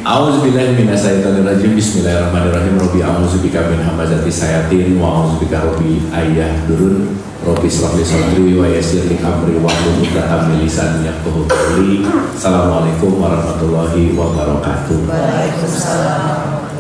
A'udzubillahi minasyaitonirrajim. Bismillahirrahmanirrahim. Rabbi a'udzubika min hamazati syayatin wa a'udzubika rabbi ayyahdurun. Rabbi shrah li sadri wa yassir li amri wahlul 'uqdatam min lisani yafqahu qawli. Assalamualaikum warahmatullahi wabarakatuh. Waalaikumsalam.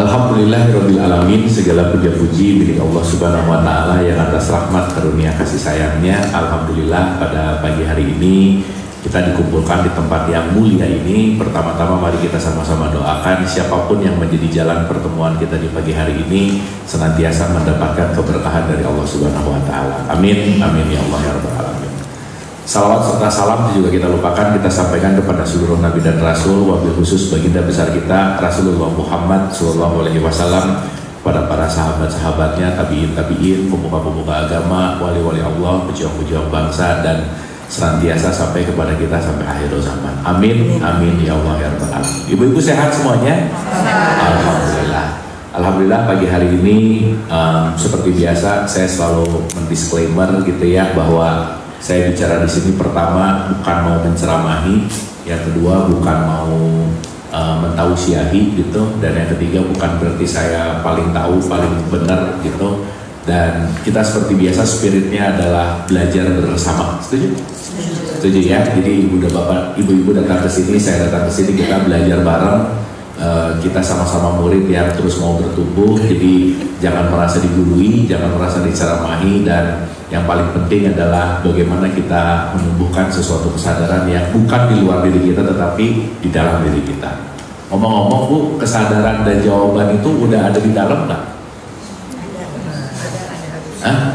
Alhamdulillahirabbil alamin. Segala puja-puji milik Allah Subhanahu wa taala yang atas rahmat karunia kasih sayangnya. Alhamdulillah pada pagi hari ini kita dikumpulkan di tempat yang mulia ini. Pertama-tama mari kita sama-sama doakan siapapun yang menjadi jalan pertemuan kita di pagi hari ini senantiasa mendapatkan keberkahan dari Allah Subhanahu wa taala. Amin. Amin ya Allah ya rabbal alamin. Salawat serta salam juga kita lupakan, kita sampaikan kepada seluruh nabi dan rasul, wabil khusus baginda besar kita Rasulullah Muhammad sallallahu alaihi wasallam, pada para sahabat-sahabatnya, tabi'in, pemuka-pemuka agama, wali-wali Allah, pejuang-pejuang bangsa, dan senantiasa sampai kepada kita sampai akhir zaman. Amin. Amin ya Allah ya rabbal alamin. Ibu-ibu sehat semuanya? Alhamdulillah. Alhamdulillah pagi hari ini seperti biasa saya selalu mendisklaimer gitu ya, bahwa saya bicara di sini pertama bukan mau menceramahi, yang kedua bukan mau mentausiahi gitu, dan yang ketiga bukan berarti saya paling tahu, paling benar gitu. Dan kita seperti biasa spiritnya adalah belajar bersama. Setuju? Setuju ya. Jadi ibu-ibu datang ke sini, saya datang ke sini, kita belajar bareng. Kita sama-sama murid yang terus mau bertumbuh. Jadi jangan merasa digurui, jangan merasa diceramahi, dan yang paling penting adalah bagaimana kita menumbuhkan sesuatu kesadaran yang bukan di luar diri kita tetapi di dalam diri kita. Ngomong-ngomong Bu, kesadaran dan jawaban itu udah ada di dalam nggak? Hah?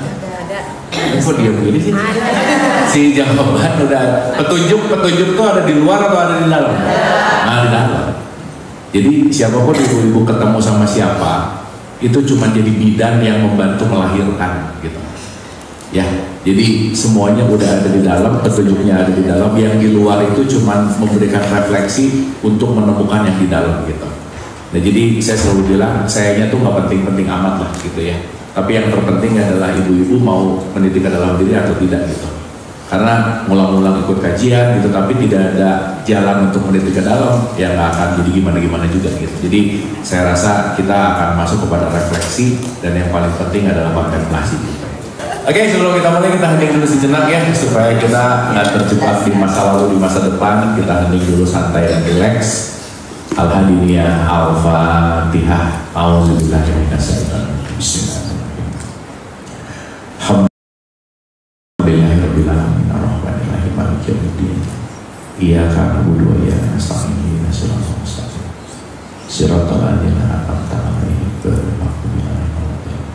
Kok diam begini sih? Si jawaban udah, petunjuk tuh ada di luar atau ada di dalam? Nah, di dalam. Jadi siapapun ibu-ibu ketemu sama siapa, itu cuma jadi bidan yang membantu melahirkan gitu. Ya, jadi semuanya udah ada di dalam, petunjuknya ada di dalam. Yang di luar itu cuma memberikan refleksi untuk menemukan yang di dalam gitu. Nah, jadi saya selalu bilang, sayanya tuh nggak penting-penting amat lah gitu ya. Tapi yang terpenting adalah ibu-ibu mau meniti ke dalam diri atau tidak gitu. Karena ngulang-ngulang ikut kajian gitu, tapi tidak ada jalan untuk meniti ke dalam, ya nggak akan jadi gimana-gimana juga gitu. Jadi saya rasa kita akan masuk kepada refleksi, dan yang paling penting adalah kontemplasi gitu. Oke, sebelum kita mulai, kita hening dulu sejenak ya, supaya kita nggak terjebak di masa lalu, di masa depan. Kita hening dulu, santai dan relax. Al-Hadiniyah, Al-Fatihah. A'udzubillahi minasyaitonir rajim. Bismillahirrahmanirrahim. Alhamdulillahirabbil alamin, arrahmanirrahim, maliki yaumiddin. Iyyaka na'budu wa iyyaka nasta'in, ihdinas siratal mustaqim. Shiratal ladzina an'amta 'alaihim ghairil maghdubi 'alaihim waladdallin.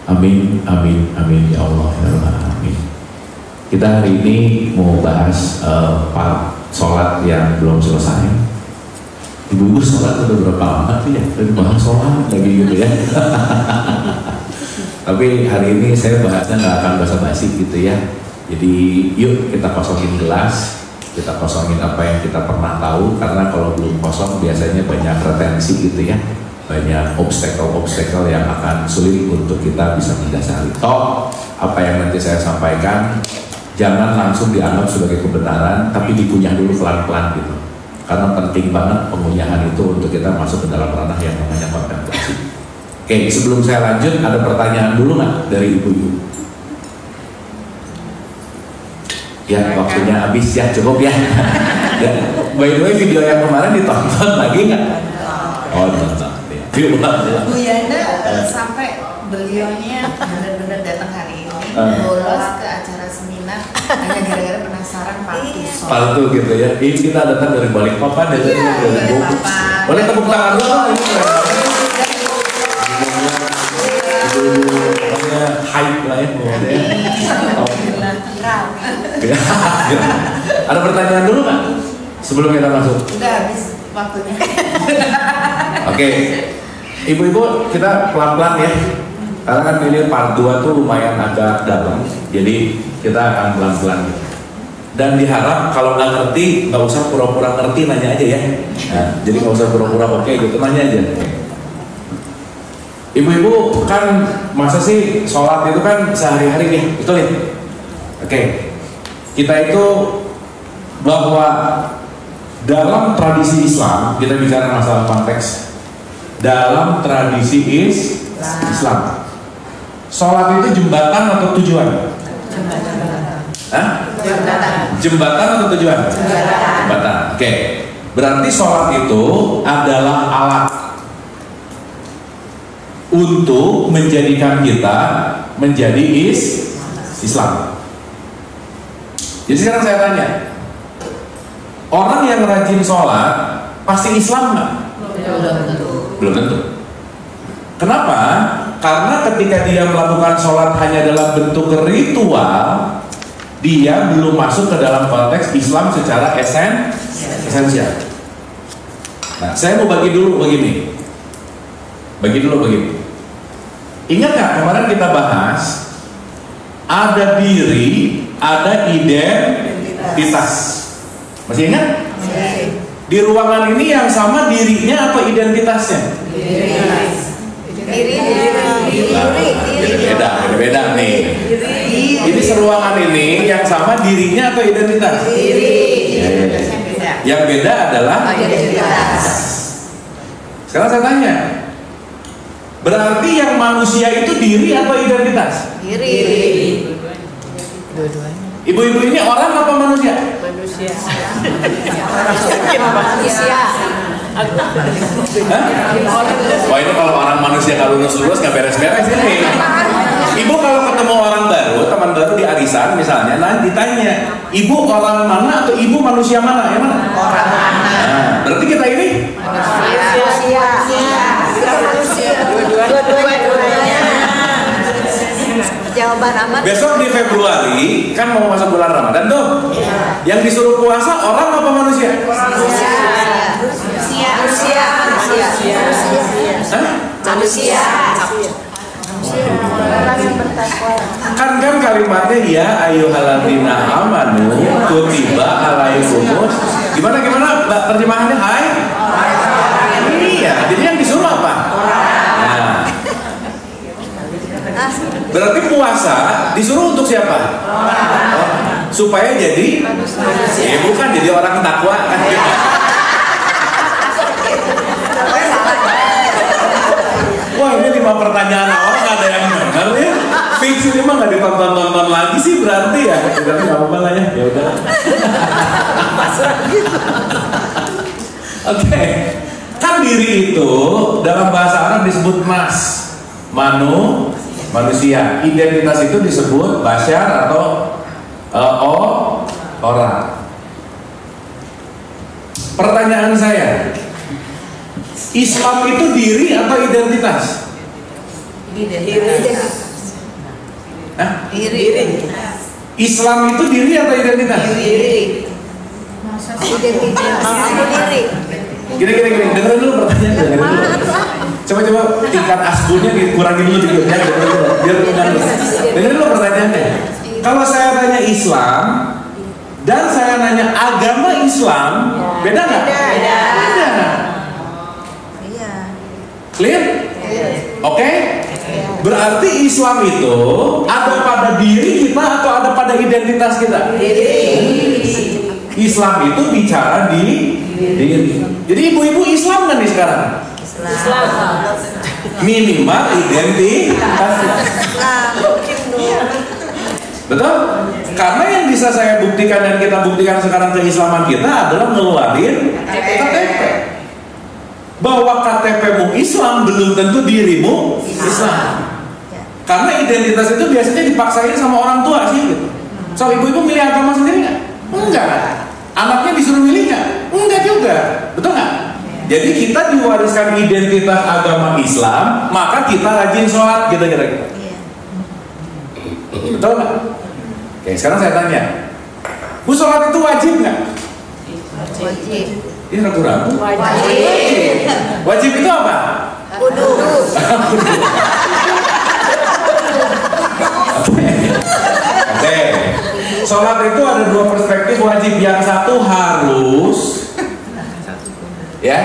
Amin, amin, amin ya Allah ya rabbal alamin. Kita hari ini mau bahas part sholat yang belum selesai. Ibu-ibu sholat udah berapa lama sih ya? Udah bahas sholat lagi gitu ya. Tapi hari ini saya bahasnya nggak akan basa-basi gitu ya. Jadi yuk kita kosongin gelas, kita kosongin apa yang kita pernah tahu, karena kalau belum kosong biasanya banyak retensi gitu ya, banyak obstacle yang akan sulit untuk kita bisa mendasari. Toh apa yang nanti saya sampaikan jangan langsung dianggap sebagai kebenaran, tapi dikunyah dulu pelan-pelan gitu, karena penting banget pengunyahan itu untuk kita masuk ke dalam ranah yang namanya kontemplasi. Oke, sebelum saya lanjut, ada pertanyaan dulu nggak dari ibu-ibu? Ya, waktunya habis ya, cukup ya. Ya. By the way, video yang kemarin ditonton lagi nggak? Oh, ditonton. Bu Yana sampai beliaunya benar-benar datang hari ini, bolos ke acara seminar hanya gara-gara penasaran palsu gitu ya. Ini kita datang dari Balikpapan ya. Iya, Balikpapan. Boleh tepuk tangan dulu. Pokoknya hype lah ya. Ada pertanyaan dulu nggak sebelum kita masuk? Udah habis waktunya. Oke, ibu-ibu kita pelan-pelan ya, karena kan ini part 2 tuh lumayan agak dalam, jadi kita akan pelan-pelan gitu. Dan diharap kalau nggak ngerti nggak usah pura-pura ngerti, nanya aja ya. Nah, jadi nggak usah pura-pura oke gitu, nanya aja. Ibu-ibu kan masa sih sholat itu kan sehari-hari nih, betul ya? Oke, kita itu bahwa dalam tradisi Islam, kita bicara masalah konteks dalam tradisi Islam, sholat itu jembatan atau tujuan? Jembatan atau tujuan? Jembatan. Oke. Berarti sholat itu adalah alat untuk menjadikan kita menjadi Islam. Jadi sekarang saya tanya, orang yang rajin sholat pasti Islam nggak? Belum tentu. Kenapa? Karena ketika dia melakukan sholat hanya dalam bentuk ritual, dia belum masuk ke dalam konteks Islam secara esensial. Nah, saya mau bagi dulu begini. Ingat nggak kemarin kita bahas ada diri, ada identitas. Masih ingat? Di ruangan ini yang sama dirinya apa identitasnya? Beda nih. Ini seruangan ini yang sama dirinya atau identitas? Yang beda adalah identitas. Sekarang saya tanya, berarti yang manusia itu diri atau identitas? Diri. Ibu-ibu ini orang apa manusia? Manusia. Wah, ini kalau orang manusia kalau lulus nggak beres-beres ini. Ibu kalau ketemu orang baru, teman baru di arisan misalnya, nanti ditanya, ibu orang mana atau ibu manusia mana? Yang mana? Orang mana? Nah, berarti kita ini Manusia. Dua-duanya. Jawaban amat. besok di Februari kan mau masuk bulan Ramadan tuh. Yang disuruh puasa orang apa manusia? Manusia. Orang yang bertakwa. Kan kalimatnya ya ayyuhalladzina amanu kutiba alaikumus. Gimana Mbak terjemahannya? Hai. Iya, jadi yang disuruh apa? Nah. Berarti puasa disuruh untuk siapa? Supaya jadi ya bukan jadi orang takwa kan. Wah, ini 5 pertanyaan awal nggak ada yang benar ya. Fix ini mah nggak ditonton lagi sih berarti ya. Berarti nggak apa-apa lah ya. Ya udah. Oke. Kan diri itu dalam bahasa Arab disebut manusia. Identitas itu disebut basyar atau orang. Pertanyaan saya, Islam itu diri atau identitas? Diri. Islam itu diri atau identitas? Diri. Gini, dengerin dulu pertanyaan. Coba tingkat asbunya dikurangin dulu dikit ya, biar dengar. Dengerin dulu pertanyaannya. Kalau saya tanya Islam dan saya nanya agama Islam, beda nggak? Beda. Clear? Oke? Berarti Islam itu ada pada diri kita atau ada pada identitas kita? Islam itu bicara di diri. Jadi ibu-ibu Islam kan nih sekarang? Islam. Minimal identitas. Betul? Karena yang bisa saya buktikan dan kita buktikan sekarang keislaman kita adalah ngeluarin KTP. Bahwa KTP-mu Islam belum tentu dirimu Islam. Karena identitas itu biasanya dipaksain sama orang tua sih gitu. So ibu-ibu milih agama sendiri nggak? Enggak. Anaknya disuruh milih nggak? Enggak juga. Betul nggak? Jadi kita diwariskan identitas agama Islam, maka kita rajin sholat gitu kira-kira. Betul nggak? Oke, sekarang saya tanya, Bu, sholat itu wajib nggak? Wajib. Ini ragu-ragu. Wajib. Wajib itu apa? Wudu. Oke. Sholat itu ada 2 perspektif wajib. Yang satu harus, ya.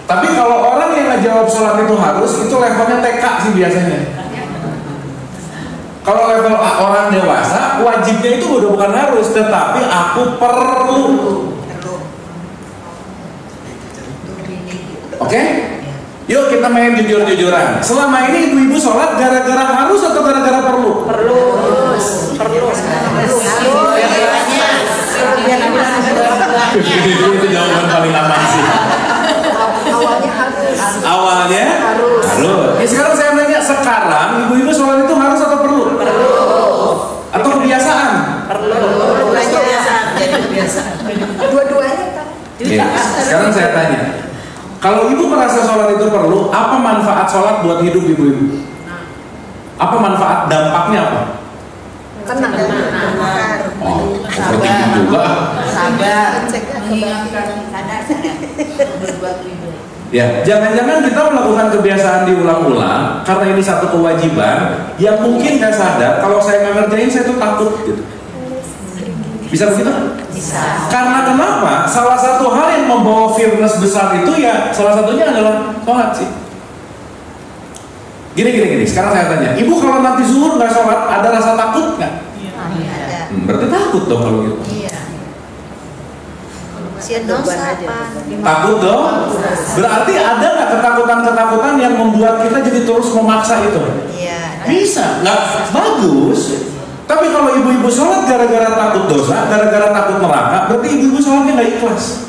Tapi kalau orang yang ngejawab sholat itu harus, itu levelnya TK sih biasanya. Kalau level orang dewasa, wajibnya itu udah bukan harus, tetapi aku perlu. Yuk kita main jujur-jujuran. Selama ini ibu-ibu sholat gara-gara harus atau gara-gara perlu? Perlu. Itu jawaban paling aman sih. Awalnya harus. Ya sekarang saya nanya, sekarang ibu-ibu sholat itu harus atau perlu? Perlu. Atau kebiasaan? Perlu. Kebiasaan. Dua-duanya kan. Sekarang saya tanya, kalau ibu merasa sholat itu perlu, apa manfaat sholat buat hidup ibu-ibu? Apa manfaat, dampaknya apa? Tenang. Oh, seperti itu juga. Sabar. Mengingatkan. Sadar. Berbuat lebih. Ya, jangan-jangan kita melakukan kebiasaan diulang-ulang karena ini satu kewajiban yang mungkin nggak sadar. Kalau saya nggak ngerjain, saya tuh takut gitu. Bisa begitu? Bisa. Karena kenapa? Salah satu hal yang membawa fearless besar itu ya salah satunya adalah sholat sih. Gini. Sekarang saya tanya, ibu kalau nanti zuhur nggak sholat, ada rasa takut nggak? Iya. Berarti takut dong kalau gitu. Iya. Takut dong? Berarti ada nggak ketakutan-ketakutan yang membuat kita jadi terus memaksa itu? Iya. Bisa, nggak bagus. Tapi kalau ibu-ibu sholat gara-gara takut dosa, gara-gara takut neraka, berarti ibu-ibu sholatnya nggak ikhlas.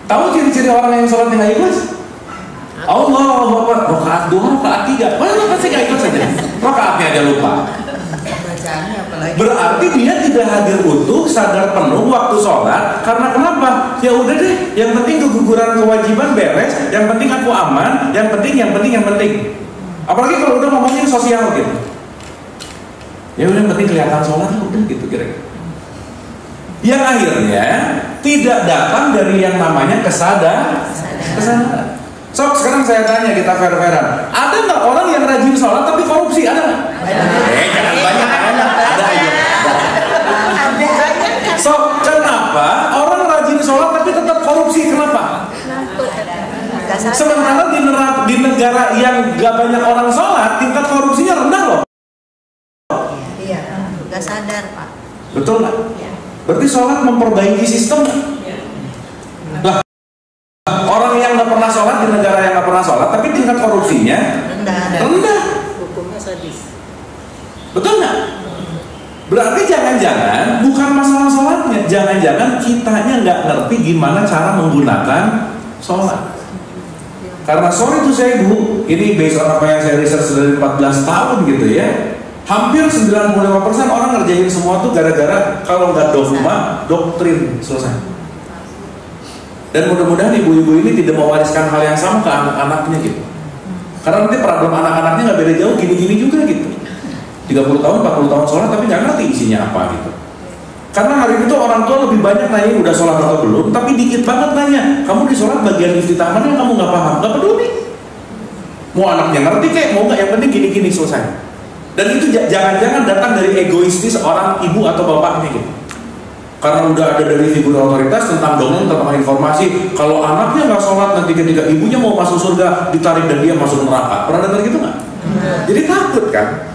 Tahu ciri-ciri orang yang sholatnya nggak ikhlas? Allah, rakaat 2, rakaat 3, mana pasti nggak ikhlas aja. Rakaatnya aja lupa. Bacaannya apalagi. Berarti dia tidak hadir utuh, sadar penuh waktu sholat. Karena kenapa? Ya udah deh, yang penting keguguran kewajiban beres, yang penting aku aman, yang penting. Apalagi kalau udah ngomongin sosial gitu. Ya udah, yang penting kelihatan sholat, udah gitu kira-kira. Yang akhirnya tidak datang dari yang namanya kesadaran. So, sekarang saya tanya, kita fair-fairan, ada nggak orang yang rajin sholat tapi korupsi? Ada nggak? Jangan banyak, ada aja. So, kenapa orang rajin sholat tapi tetap korupsi? Kenapa? Sementara di negara yang nggak banyak orang sholat, tingkat korupsinya rendah loh. Iya, nggak sadar Pak. Betul nggak? Berarti sholat memperbaiki sistem. Lah, orang yang nggak pernah sholat di negara yang nggak pernah sholat, tapi tingkat korupsinya rendah. Hukumnya sadis. Betul nggak? Berarti jangan-jangan bukan masalah sholatnya, jangan-jangan kitanya nggak ngerti gimana cara menggunakan sholat. Karena sorry to say bu, ini based on apa yang saya research dari 14 tahun gitu ya. Hampir 95% orang ngerjain semua tuh gara-gara kalau nggak dogma, doktrin, selesai. Dan mudah-mudahan ibu-ibu ini tidak mewariskan hal yang sama ke anak-anaknya gitu. Karena nanti problem anak-anaknya nggak beda jauh, gini-gini juga gitu. 30 tahun, 40 tahun sholat tapi nggak ngerti isinya apa gitu. Karena hari itu orang tua lebih banyak nanya udah sholat atau belum, tapi dikit banget nanya, kamu di sholat bagian iftitah mana yang kamu nggak paham, nggak peduli. Mau anaknya ngerti kayak mau nggak, yang penting gini-gini selesai. Dan itu jangan-jangan datang dari egoistis orang ibu atau bapaknya gitu. Karena udah ada dari figur otoritas tentang dongeng, tentang informasi, kalau anaknya nggak sholat nanti ketika ibunya mau masuk surga ditarik dan dia masuk neraka. Pernah dengar gitu nggak? Jadi takut kan?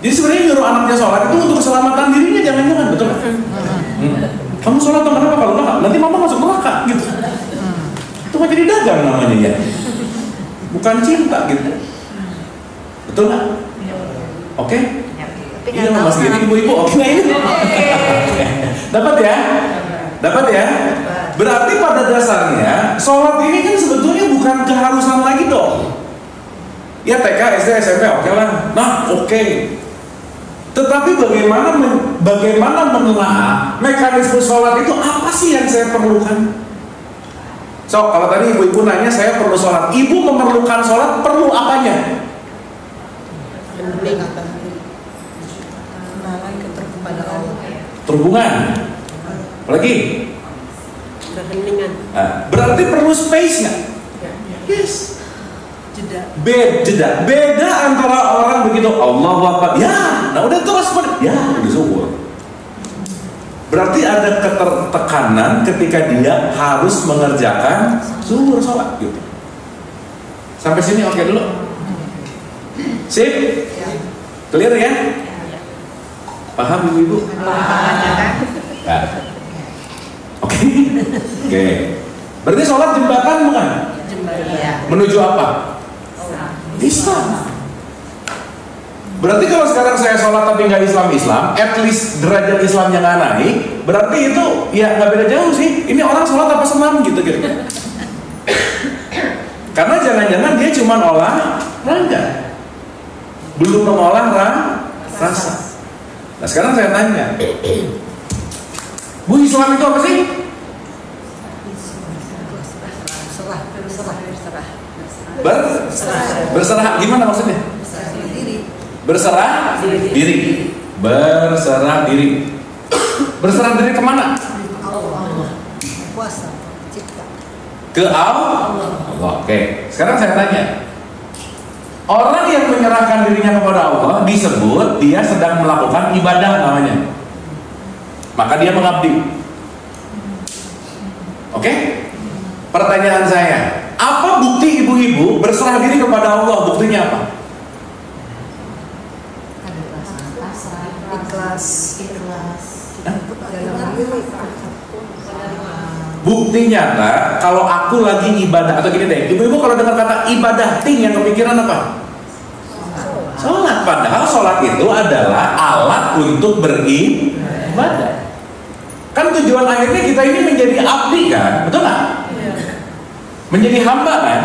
Jadi sebenarnya nyuruh anaknya sholat itu untuk keselamatan dirinya, jangan-jangan, betul nggak? Kamu sholat atau kenapa? Kalau nggak, nanti mama masuk neraka gitu. Itu mah jadi dagang namanya ya, bukan cinta gitu. Betul nggak? Oke? Iya mas gini ibu-ibu, oke ini. Dapat ya? Dapat ya? Berarti pada dasarnya sholat ini kan sebetulnya bukan keharusan lagi dong. Ya TK, SD, SMP oke lah. Nah oke. Tetapi bagaimana menelaah mekanisme sholat itu apa sih yang saya perlukan? So kalau tadi ibu-ibu nanya saya perlu sholat, ibu memerlukan sholat perlu apanya? Terhubungan. Apalagi? Keheningan. Berarti perlu space nggak? Yes. Beda antara orang begitu Allahu Akbar, ya, nah udah terus ya udah zuhur. Berarti ada ketertekanan ketika dia harus mengerjakan zuhur sholat gitu. Sampai sini oke dulu. Sip? Clear ya? Paham ibu-ibu? Oke. Berarti sholat jembatan bukan? Menuju apa? Islam. Berarti kalau sekarang saya sholat tapi nggak Islam, at least derajat Islamnya nggak naik, berarti itu ya nggak beda jauh sih. Ini orang sholat apa senam gitu. Karena jangan-jangan dia cuma olahraga, belum mengolah rasa. Nah sekarang saya tanya, Bu, Islam itu apa sih? Berserah. Gimana maksudnya? Berserah diri. Berserah diri. Berserah diri kemana? Kuasa cipta. Ke Allah. Oke. Sekarang saya tanya, orang yang menyerahkan dirinya kepada Allah disebut dia sedang melakukan ibadah namanya. Maka dia mengabdi. Oke? Pertanyaan saya, apa bukti ibu-ibu berserah diri kepada Allah? Buktinya apa? Ikhlas. Bukti nyata kalau aku lagi ibadah, atau gini deh, ibu-ibu kalau dengar kata ibadah ting yang kepikiran apa? Sholat. Padahal sholat itu adalah alat untuk beribadah. Kan tujuan akhirnya kita ini menjadi abdi kan, betul nggak? Menjadi hamba kan?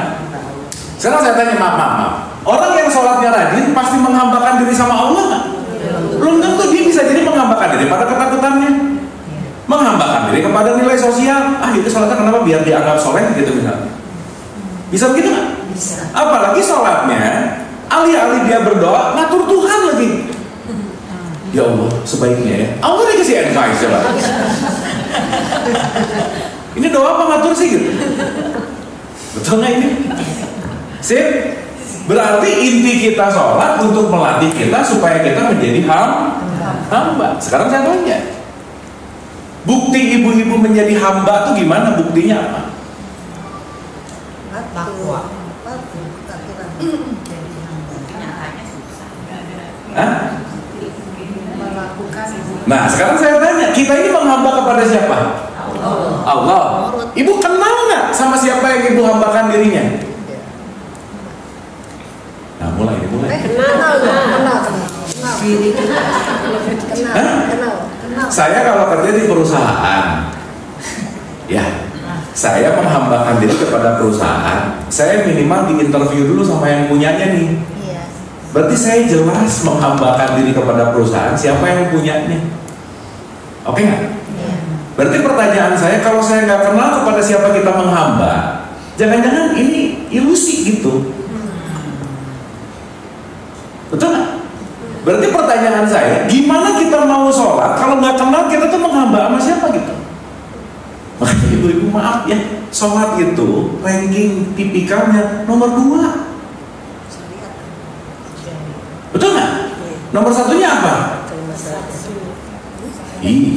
Sekarang saya tanya, maaf. Orang yang sholatnya rajin pasti menghambakan diri sama Allah nggak? Belum tentu dia bisa jadi menghambakan diri pada ketakutannya, menghambakan diri kepada nilai sosial. Itu sholatnya kenapa? Biar dianggap soleh gitu misalnya. Bisa begitu nggak? Bisa. Apalagi sholatnya, alih-alih dia berdoa, ngatur Tuhan lagi. Ya Allah, sebaiknya ya. Allah dikasih advice ya Pak. Ini doa apa ngatur sih gitu? Betul nggak ini? Sip. Berarti inti kita sholat untuk melatih kita supaya kita menjadi hamba. Sekarang saya tanya, bukti ibu-ibu menjadi hamba itu gimana? Buktinya apa? Takwa. Nah, sekarang saya tanya, kita ini menghamba kepada siapa? Allah. Ibu kenal nggak sama siapa yang ibu hambakan dirinya? Nah, mulai. Kenal. Saya kalau kerja di perusahaan, ya, saya menghambakan diri kepada perusahaan. Saya minimal diinterview dulu sama yang punyanya nih. Berarti saya jelas menghambakan diri kepada perusahaan siapa yang punyanya. Oke nggak? Berarti pertanyaan saya, kalau saya nggak kenal kepada siapa kita menghamba, jangan-jangan ini ilusi gitu. Betul nggak? Berarti pertanyaan saya, gimana kita mau sholat kalau nggak kenal kita tuh menghamba sama siapa gitu? Makanya ibu-ibu maaf ya, sholat itu ranking tipikalnya nomor 2. Betul nggak? Nomor satunya apa?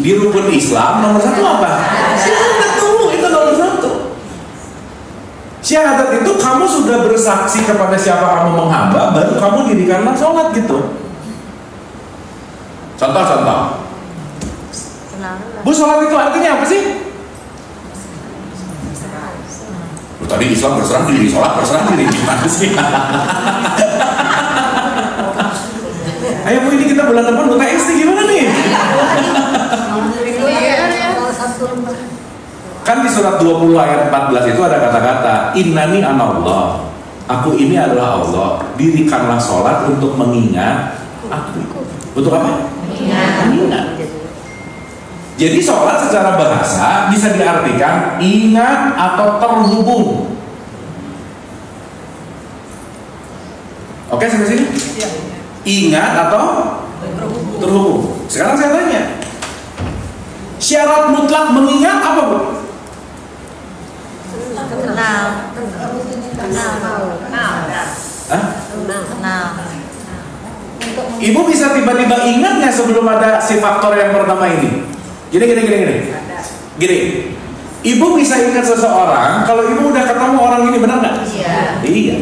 Di rukun Islam nomor 1 apa? Syahadat dulu, itu nomor 1. Syahadat itu kamu sudah bersaksi kepada siapa kamu menghamba, baru kamu dirikanlah sholat gitu. Contoh. Bu, sholat itu artinya apa sih? Tadi Islam berserah diri, sholat berserah diri, gimana sih? Ayo Bu, ini kita bulan depan UTS nih, gimana nih? Kan di surat 20 ayat 14 itu ada kata-kata innani anallah, aku ini adalah Allah, dirikanlah sholat untuk mengingat aku. Untuk apa? Mengingat. Jadi sholat secara bahasa bisa diartikan ingat atau terhubung. Oke, sampai sini? Ingat atau terhubung. Sekarang saya tanya, syarat mutlak mengingat apa Bu? Kenal. Ibu bisa tiba-tiba ingat nggak sebelum ada si faktor yang pertama ini? Gini. Ibu bisa ingat seseorang kalau ibu udah ketemu orang ini, benar nggak? Iya.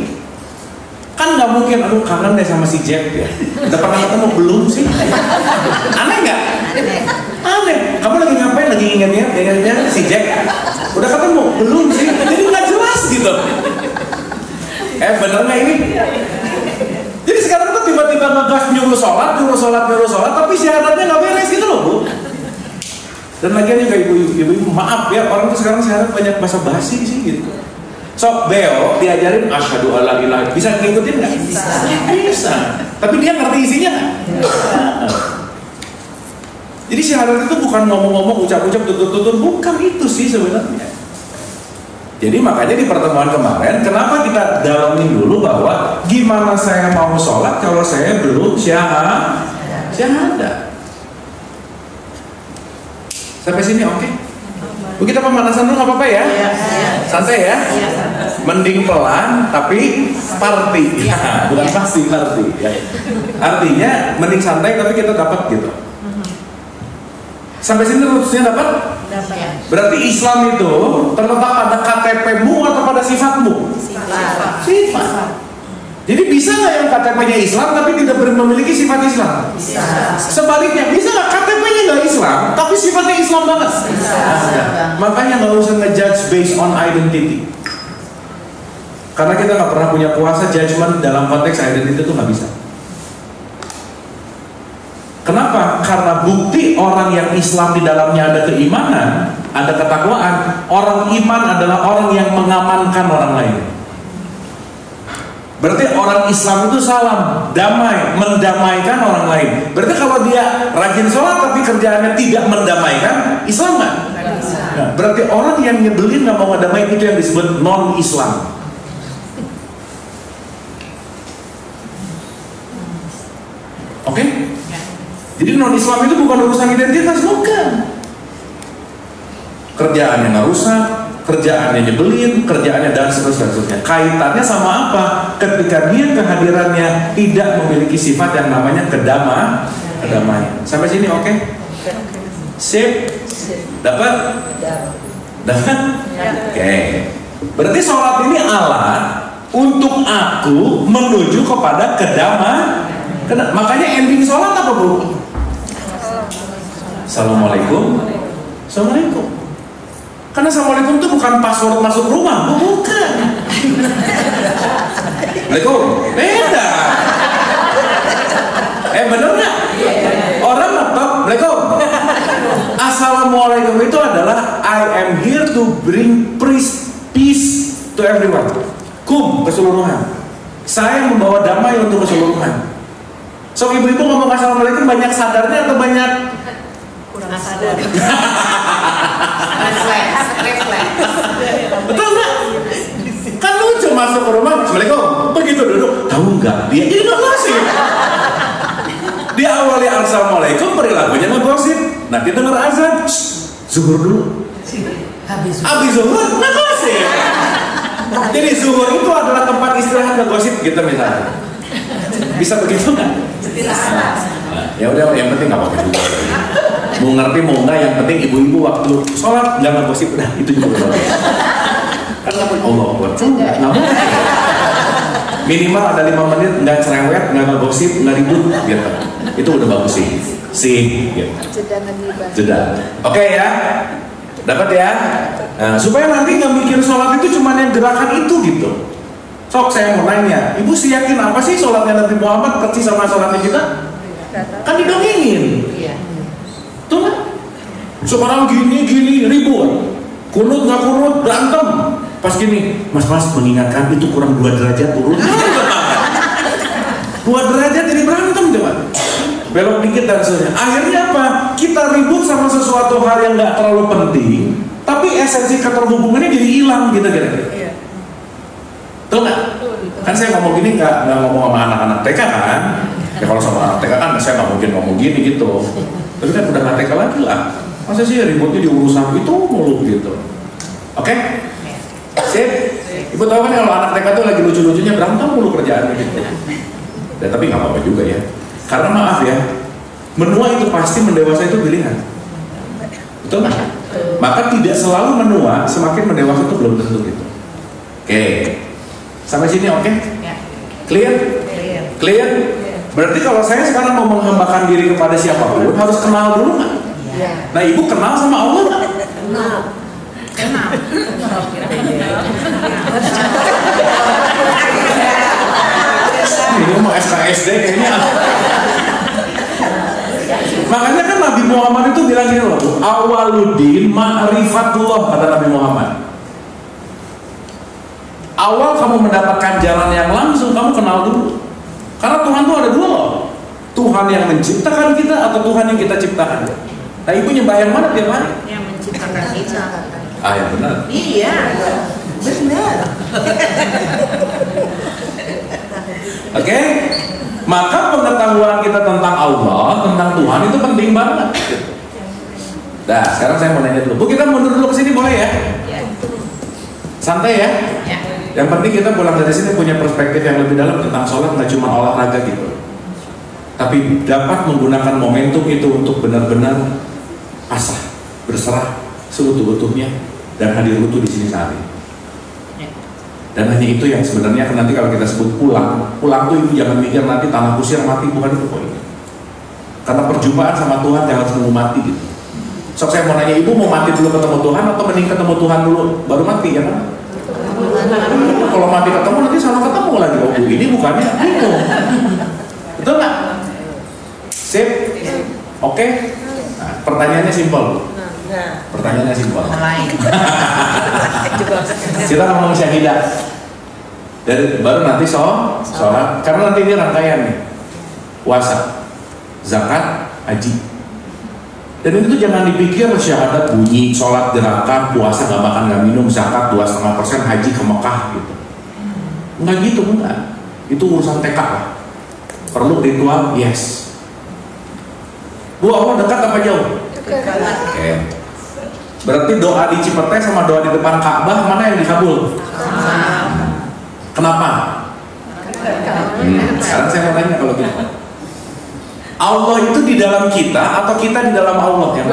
Kan nggak mungkin, aduh kangen deh sama si Jack ya. Udah pernah ketemu belum sih? Aneh nggak? Aneh. Kamu lagi ngapain? Lagi ingatnya si Jack. Udah ketemu belum sih? Jadi nggak jelas gitu. Bener nggak ini? Jadi sekarang tuh tiba-tiba ngegas nyuruh sholat, tapi syahadatnya nggak beres gitu loh, Bu. Dan lagian juga ibu-ibu maaf ya, orang tuh sekarang syahadat banyak basa basi sih gitu. Sok beo diajarin asyhadu alla ilaha, bisa ngikutin nggak? Bisa. Tapi dia ngerti isinya nggak? Jadi syahadat itu bukan ngomong-ngomong, ucap-ucap, tutur-tutur, bukan itu sih sebenarnya. Jadi makanya di pertemuan kemarin, kenapa kita dalamin dulu bahwa gimana saya mau sholat kalau saya belum syahadat. Sampai sini oke? Bu, kita pemanasan dulu nggak apa-apa ya? Santai ya? Mending pelan tapi party. Bukan pasti party ya. Artinya mending santai tapi kita dapat gitu. Sampai sini rumusnya dapat? Berarti Islam itu terletak pada KTP-mu atau pada sifatmu? Sifat. Jadi bisa nggak yang KTP-nya Islam tapi tidak memiliki sifat Islam? Bisa. Sebaliknya, bisa nggak KTP-nya nggak Islam tapi sifatnya Islam banget? Bisa. Makanya nggak usah ngejudge based on identity. Karena kita nggak pernah punya kuasa judgment dalam konteks identity itu nggak bisa. Kenapa? Karena bukti orang yang Islam di dalamnya ada keimanan, ada ketakwaan. Orang iman adalah orang yang mengamankan orang lain. Berarti orang Islam itu salam, damai, mendamaikan orang lain. Berarti kalau dia rajin sholat tapi kerjaannya tidak mendamaikan, Islam nggak? Nah, berarti orang yang nyebelin nggak mau ngedamain itu yang disebut non-Islam. Oke? Jadi non-Islam itu bukan urusan identitas, bukan. Kerjaannya nggak rusak, kerjaannya nyebelin, kerjaannya dan seterusnya. Kaitannya sama apa? Ketika dia kehadirannya tidak memiliki sifat yang namanya kedamaian. Sampai sini oke? Sip? Dapat? Dapat? Oke. Berarti sholat ini alat untuk aku menuju kepada kedamaian. Makanya ending sholat apa, Bu? Assalamualaikum. Assalamualaikum. Karena assalamualaikum itu bukan password masuk rumah, bukan. Assalamualaikum, beda. Bener nggak? Orang ngetok, Assalamualaikum. Assalamualaikum itu adalah I am here to bring peace to everyone. Keseluruhan. Saya membawa damai untuk keseluruhan. So ibu-ibu ngomong assalamualaikum banyak sadarnya atau banyak kurang sadar? Refleks. Betul nggak? Kan lucu masuk ke rumah, assalamualaikum, begitu duduk, tahu nggak? Dia jadi nggak ngasih. Dia awalnya assalamualaikum, perilakunya ngegosip. Nanti dengar azan, zuhur dulu. Habis zuhur, ngegosip. Jadi zuhur itu adalah tempat istirahat ngegosip gitu misalnya. Bisa begitu nggak? Ya udah, yang penting nggak apa-apa juga. Mau ngerti mau nggak, yang penting ibu-ibu waktu sholat nggak ngegosip, udah itu juga udah. Kan Allah buat nggak mau. Minimal ada 5 menit nggak cerewet, nggak ngegosip, nggak ribut, gitu. Itu udah bagus sih. Gitu. Jeda. Oke ya, dapat ya. Nah, supaya nanti nggak mikir sholat itu cuma yang gerakan itu gitu. Sok saya mau nanya, ibu sih yakin apa sih sholatnya Nabi Muhammad persis sama sholatnya kita? Kan didongengin. Tuh kan? Sekarang gini ribut, kunut nggak kunut berantem. Pas gini, mas mengingatkan itu kurang 2 derajat turun. 2 derajat jadi berantem coba. Belok dikit dan sebagainya. Akhirnya apa? Kita ribut sama sesuatu hal yang nggak terlalu penting, tapi esensi keterhubungannya jadi hilang gitu kira-kira. Tuh nggak? Kan saya ngomong gini nggak ngomong sama anak-anak TK kan? Ya kalau sama anak TK kan saya nggak mungkin ngomong gini gitu. Tapi kan udah nggak TK lagi lah. Masa sih ributnya di urusan itu mulu gitu. Oke? Sip? Ibu tahu kan kalau anak TK tuh lagi lucu-lucunya berantem mulu kerjaannya gitu. Ya tapi nggak apa-apa juga ya. Karena maaf ya, menua itu pasti mendewasa itu pilihan. Betul nggak? Maka tidak selalu menua, semakin mendewasa itu belum tentu gitu. Oke. Sampai sini oke? Clear? Clear? Berarti kalau saya sekarang mau menghambakan diri kepada siapapun harus kenal dulu nggak? Nah ibu kenal sama Allah nggak? Kenal. SD kayaknya. Makanya kan Nabi Muhammad itu bilang gini loh, awaludin ma'rifatullah, kata Nabi Muhammad. Awal kamu mendapatkan jalan yang langsung, kamu kenal dulu. Karena Tuhan itu ada dua loh, Tuhan yang menciptakan kita atau Tuhan yang kita ciptakan. Nah, ibu nyembah yang mana tiap hari? Yang menciptakan kita. Ah, yang benar. Iya. Benar. Oke? Maka pengetahuan kita tentang Allah, tentang Tuhan itu penting banget. Nah, sekarang saya mau nanya dulu. Bu, kita mundur dulu ke sini boleh ya? Santai ya? Yang penting kita pulang dari sini punya perspektif yang lebih dalam tentang sholat, nggak cuma olahraga gitu. Tapi dapat menggunakan momentum itu untuk benar-benar pasrah, berserah seutuh-utuhnya dan hadir utuh di sini saat ini. Dan hanya itu yang sebenarnya nanti kalau kita sebut pulang tuh ibu jangan mikir nanti tanah kusir mati, bukan itu poinnya. Karena perjumpaan sama Tuhan yang harus menunggu mati gitu. So saya mau nanya, ibu mau mati dulu ketemu Tuhan atau mending ketemu Tuhan dulu baru mati ya kan? Kalau mati ketemu nanti salah ketemu lagi. Oh ini bukannya gitu. Betul nggak? Sip? Oke? Nah, pertanyaannya simpel. Pertanyaannya simpel. Kita ngomong syahidah. Dan baru nanti sholat. Karena nanti ini rangkaian nih. Puasa, zakat, haji. Dan itu tuh jangan dipikir syahadat bunyi, sholat gerakan, puasa gak makan gak minum, zakat 2,5%, haji ke Mekah gitu. Enggak gitu, enggak. Itu urusan TK lah. Perlu ritual, yes. Bu, Allah dekat apa jauh? Dekat. Oke. Berarti doa di Cipete sama doa di depan Ka'bah mana yang dikabul? Kenapa? Sekarang saya mau tanya kalau gitu. Allah itu di dalam kita atau kita di dalam Allah? Yang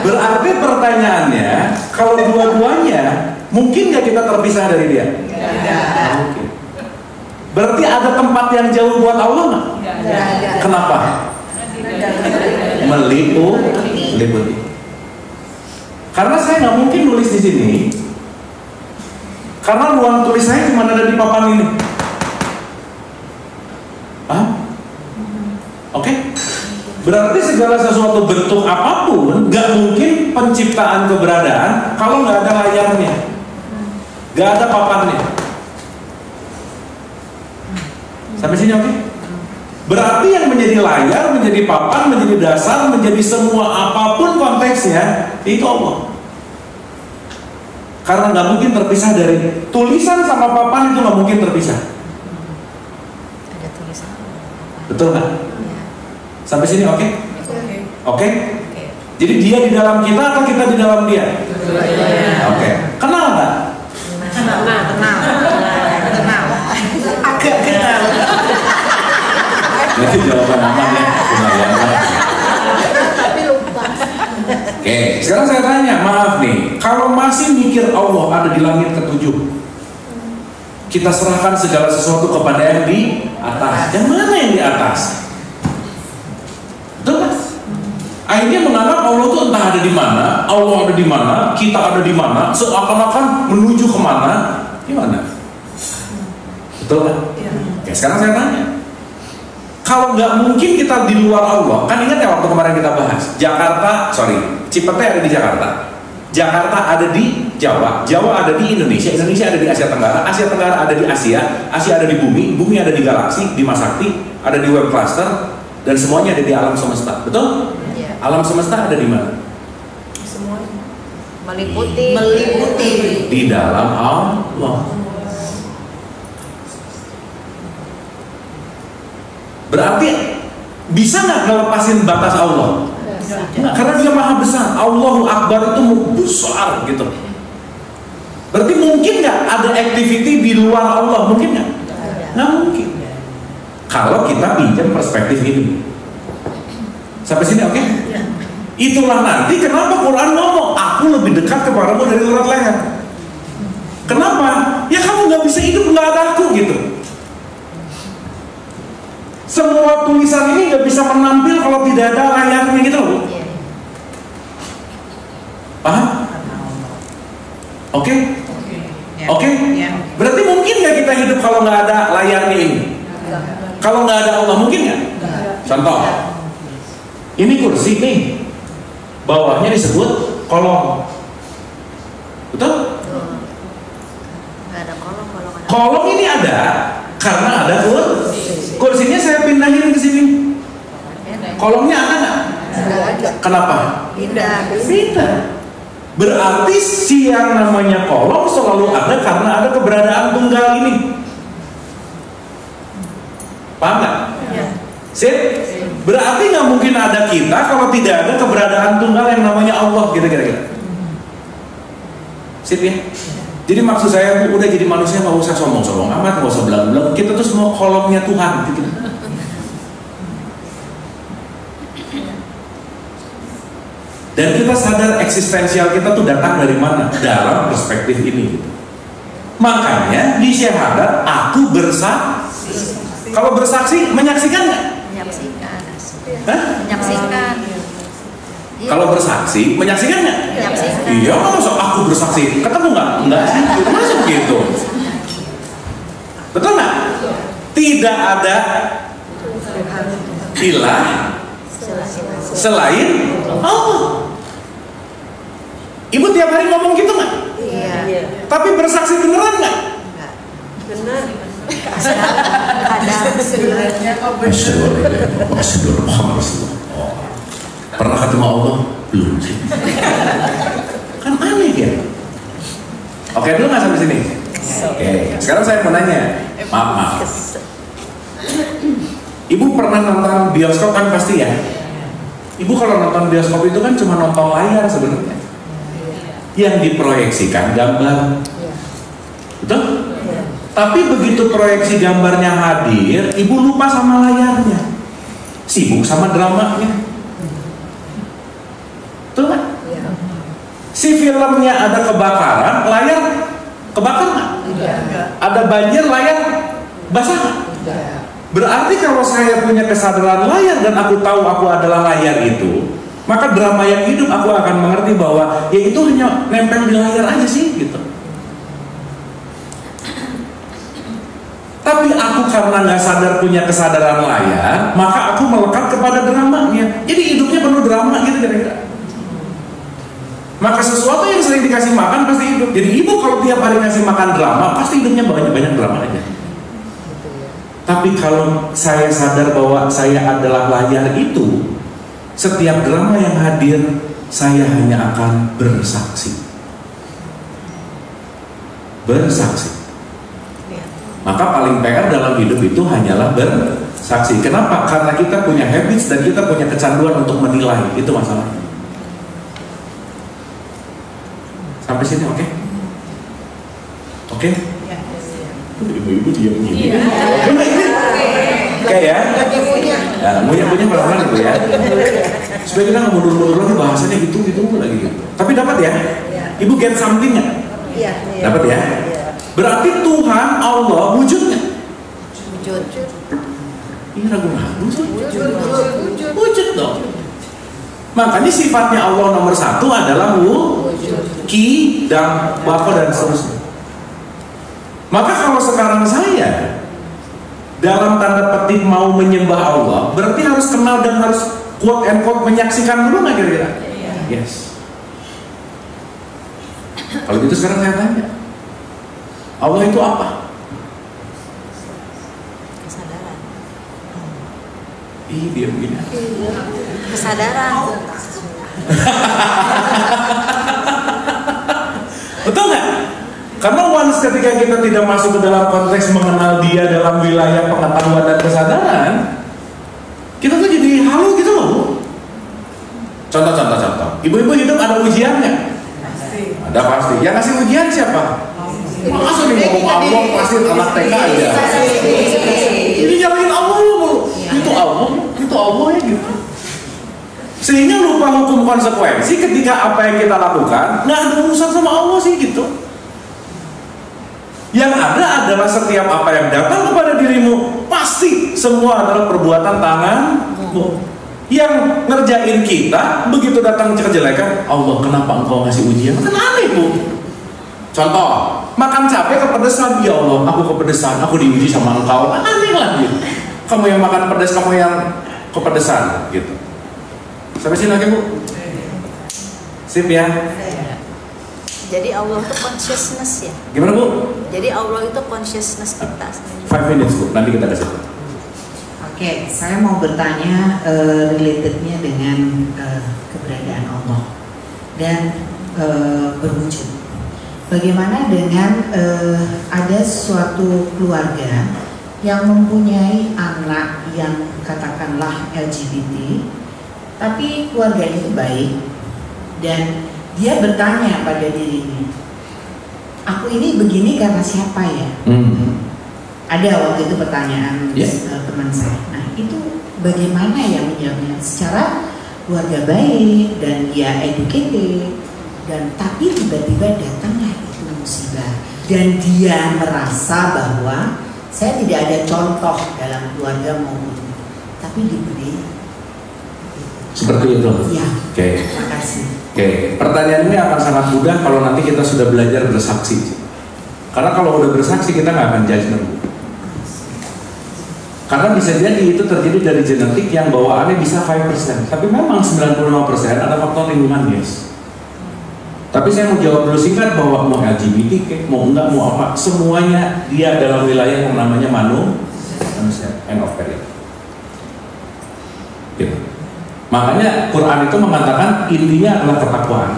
berarti pertanyaannya, kalau dua-duanya, mungkin nggak kita terpisah dari dia? Mungkin. Berarti ada tempat yang jauh buat Allah nggak? Kenapa? Meliputi. Karena saya nggak mungkin nulis di sini. Karena ruang tulis saya cuma ada di papan ini. Oke? Berarti segala sesuatu bentuk apapun gak mungkin penciptaan keberadaan kalau nggak ada layarnya, gak ada papannya. Sampai sini oke? Berarti yang menjadi layar, menjadi papan, menjadi dasar, menjadi semua apapun konteksnya itu Allah. Karena nggak mungkin terpisah dari tulisan sama papan, itu nggak mungkin terpisah. Ada tulisan. Betul nggak? Sampai sini oke? Oke? Jadi dia di dalam kita atau kita di dalam dia? Oke. Kenal nggak? Kenal. Agak kenal. Nanti jawaban aman ya. Tapi lupa. Oke, sekarang saya tanya, maaf nih, kalau masih mikir Allah ada di langit ketujuh, kita serahkan segala sesuatu kepada yang di atas. Yang mana yang di atas? Betul kan? Akhirnya menganggap Allah itu entah ada di mana, Allah ada di mana, kita ada di mana, seakan-akan menuju kemana, gimana? Betul kan? Oke, sekarang saya tanya, kalau nggak mungkin kita di luar Allah, kan ingat ya waktu kemarin kita bahas, Cipete ada di Jakarta, Jakarta ada di Jawa, Jawa ada di Indonesia, Indonesia ada di Asia Tenggara, Asia Tenggara ada di Asia, Asia ada di bumi, bumi ada di galaksi, di Masakti, ada di web cluster, dan semuanya ada di alam semesta, betul? Iya. Alam semesta ada di mana? Semua meliputi. Di dalam Allah. Berarti bisa nggak ngelepasin batas Allah? Nggak, karena dia maha besar. Allahu Akbar itu besar gitu. Berarti mungkin nggak ada activity di luar Allah? Mungkin nggak? Nggak mungkin. Kalau kita pinjam perspektif ini. Sampai sini oke? Itulah nanti kenapa Quran ngomong aku lebih dekat kepadamu dari urat leher. Kenapa? Ya kamu nggak bisa hidup nggak ada aku gitu. Semua tulisan ini nggak bisa menampil kalau tidak ada layarnya gitu loh. Paham? Oke? Ya. Oke? Ya. Berarti mungkin nggak kita hidup kalau nggak ada layarnya ini? Kalau nggak ada Allah mungkin nggak? Contoh, ini kursi nih, bawahnya disebut kolong, betul? Nggak ada kolom, ada. Kolong ini ada karena ada kursinya saya pindahin ke sini. Kolongnya ada nggak? Kenapa? Pindah. Berarti si yang namanya kolong selalu ada karena ada keberadaan tunggal ini. Paham nggak? Ya. Sip? Berarti nggak mungkin ada kita kalau tidak ada keberadaan tunggal yang namanya Allah, gitu kira-kira. Sip ya? Jadi maksud saya udah jadi manusia nggak usah sombong-sombong amat, nggak usah belang-belang. Kita tuh semua kolomnya Tuhan, gitu. Dan kita sadar eksistensial kita tuh datang dari mana? Dalam perspektif ini, gitu. Makanya di syahadat aku bersaksi. Kalau bersaksi menyaksikan nggak? Menyaksikan. Hah? Menyaksikan. Kalau bersaksi menyaksikan nggak? Menyaksikan. Iya, masa aku bersaksi ketemu nggak? Nggak sih, masuk gitu. Betul nggak? Tidak ada ilah selain Allah. Ibu tiap hari ngomong gitu nggak? Iya. Tapi bersaksi beneran nggak? Benar. Kadang. Sebenarnya kok Pernah ketemu Allah? Belum sih. Kan aneh ya. Oke dulu nggak sampai sini? Oke. Sekarang saya mau nanya. Maaf. Ibu pernah nonton bioskop kan pasti ya? Ibu kalau nonton bioskop itu kan cuma nonton layar sebenarnya. Yang diproyeksikan gambar. Betul? Tapi begitu proyeksi gambarnya hadir, ibu lupa sama layarnya, sibuk sama dramanya. Betul kan? Si filmnya ada kebakaran, layar kebakar nggak? Ada banjir, layar basah nggak? Berarti kalau saya punya kesadaran layar dan aku tahu aku adalah layar itu, maka drama yang hidup aku akan mengerti bahwa ya itu hanya nempel di layar aja sih, gitu. Tapi aku karena nggak sadar punya kesadaran layar, maka aku melekat kepada dramanya. Jadi hidupnya penuh drama gitu kira-kira. Maka sesuatu yang sering dikasih makan pasti hidup. Jadi ibu kalau tiap hari ngasih makan drama, pasti hidupnya banyak drama aja. Tapi kalau saya sadar bahwa saya adalah layar itu, setiap drama yang hadir, saya hanya akan bersaksi. Bersaksi. Maka paling PR dalam hidup itu hanyalah bersaksi. Kenapa? Karena kita punya habits dan kita punya kecanduan untuk menilai. Itu masalahnya. Sampai sini oke? Oke? Ibu-ibu diam gini. Oke ya? Nah, punya pelan-pelan ibu ya. Supaya kita nggak mundur-mundur lagi bahasanya gitu lagi gitu. Tapi dapat ya? Ibu get something nggak? Iya. Dapat ya? Berarti Tuhan Allah wujudnya. Wujud. Ini ragu-ragu sih. Wujud dong. Makanya sifatnya Allah nomor satu adalah ki dan bapa dan seterusnya. Maka kalau sekarang saya dalam tanda petik mau menyembah Allah, berarti harus kenal dan harus quote and quote menyaksikan dulu nggak kira-kira? Yes. Kalau gitu sekarang saya tanya, Allah itu apa? Kesadaran. Ih, dia begini. Kesadaran. Betul nggak? Karena once ketika kita tidak masuk ke dalam konteks mengenal dia dalam wilayah pengetahuan dan kesadaran, kita tuh jadi halu gitu loh. Contoh. Ibu-ibu hidup ada ujiannya? Ada pasti. Yang ngasih ujian siapa? Masa nih ngomong Allah pasti anak TK aja. Ini nyalain Allah loh. Itu Allah ya gitu. Sehingga lupa hukum konsekuensi ketika apa yang kita lakukan nggak ada urusan sama Allah sih gitu. Yang ada adalah setiap apa yang datang kepada dirimu pasti semua adalah perbuatan tanganmu. Yang ngerjain kita begitu datang kejelekan, Allah kenapa engkau ngasih ujian? Kan aneh bu. Contoh, makan cabai kepedesan, ya Allah, aku kepedesan, aku diuji sama engkau, aneh lagi. Kamu yang makan pedas, kamu yang kepedesan, gitu. Sampai sini lagi Bu? Sip ya? Jadi Allah itu consciousness ya. Gimana Bu? Jadi Allah itu consciousness kita. 5 minutes Bu, nanti kita kasih. Oke, saya mau bertanya relatednya dengan keberadaan Allah dan berwujud. Bagaimana dengan ada suatu keluarga yang mempunyai anak yang katakanlah LGBT, tapi keluarga itu baik dan dia bertanya pada dirinya, aku ini begini karena siapa ya? Ada waktu itu pertanyaan teman saya. Nah itu bagaimana yang menjawabnya? Secara keluarga baik dan dia educated, dan tapi tiba-tiba datanglah itu musibah dan dia merasa bahwa saya tidak ada contoh dalam keluarga maupun, tapi diberi seperti itu. Ya. Oke. Terima kasih. Oke, pertanyaan ini akan sangat mudah kalau nanti kita sudah belajar bersaksi. Karena kalau udah bersaksi kita nggak akan judgment. Karena bisa jadi itu terjadi dari genetik yang bawaannya bisa 5%, tapi memang 95% ada faktor lingkungan, yes. Tapi saya mau jawab dulu singkat bahwa mau LGBT, mau enggak, mau apa, semuanya dia dalam wilayah yang namanya manusia, end of period. Gitu. Makanya Quran itu mengatakan intinya adalah ketakwaan.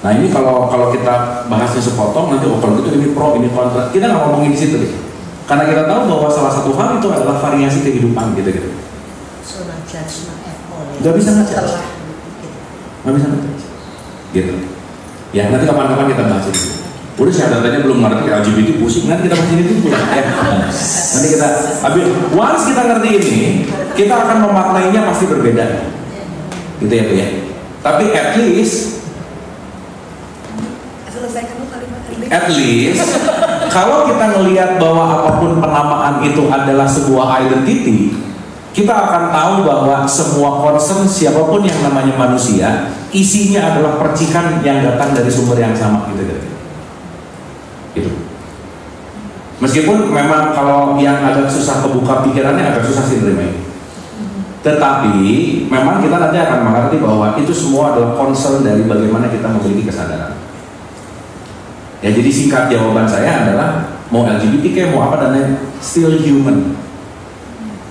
Nah ini kalau kita bahasnya sepotong nanti kalau gitu ini pro, ini kontra, kita nggak ngomongin di situ deh. Karena kita tahu bahwa salah satu hal itu adalah variasi kehidupan gitu. So not judge, not at all. Gak bisa ngejudge. Gak bisa ngejudge. Gitu. Ya nanti kapan-kapan kita bahas itu. Udah syahadatnya belum ngerti LGBT pusing, nanti kita bahas ini dulu ya. Nanti kita, habis once kita ngerti ini, kita akan memaknainya pasti berbeda. Gitu ya Bu ya. Tapi at least kalau kita melihat bahwa apapun penamaan itu adalah sebuah identity, kita akan tahu bahwa semua concern siapapun yang namanya manusia, isinya adalah percikan yang datang dari sumber yang sama gitu. Meskipun memang kalau yang agak susah kebuka pikirannya agak susah sih nerima ini. Tetapi memang kita nanti akan mengerti bahwa itu semua adalah concern dari bagaimana kita memiliki kesadaran. Ya jadi singkat jawaban saya adalah mau LGBT kayak mau apa dan lain, still human.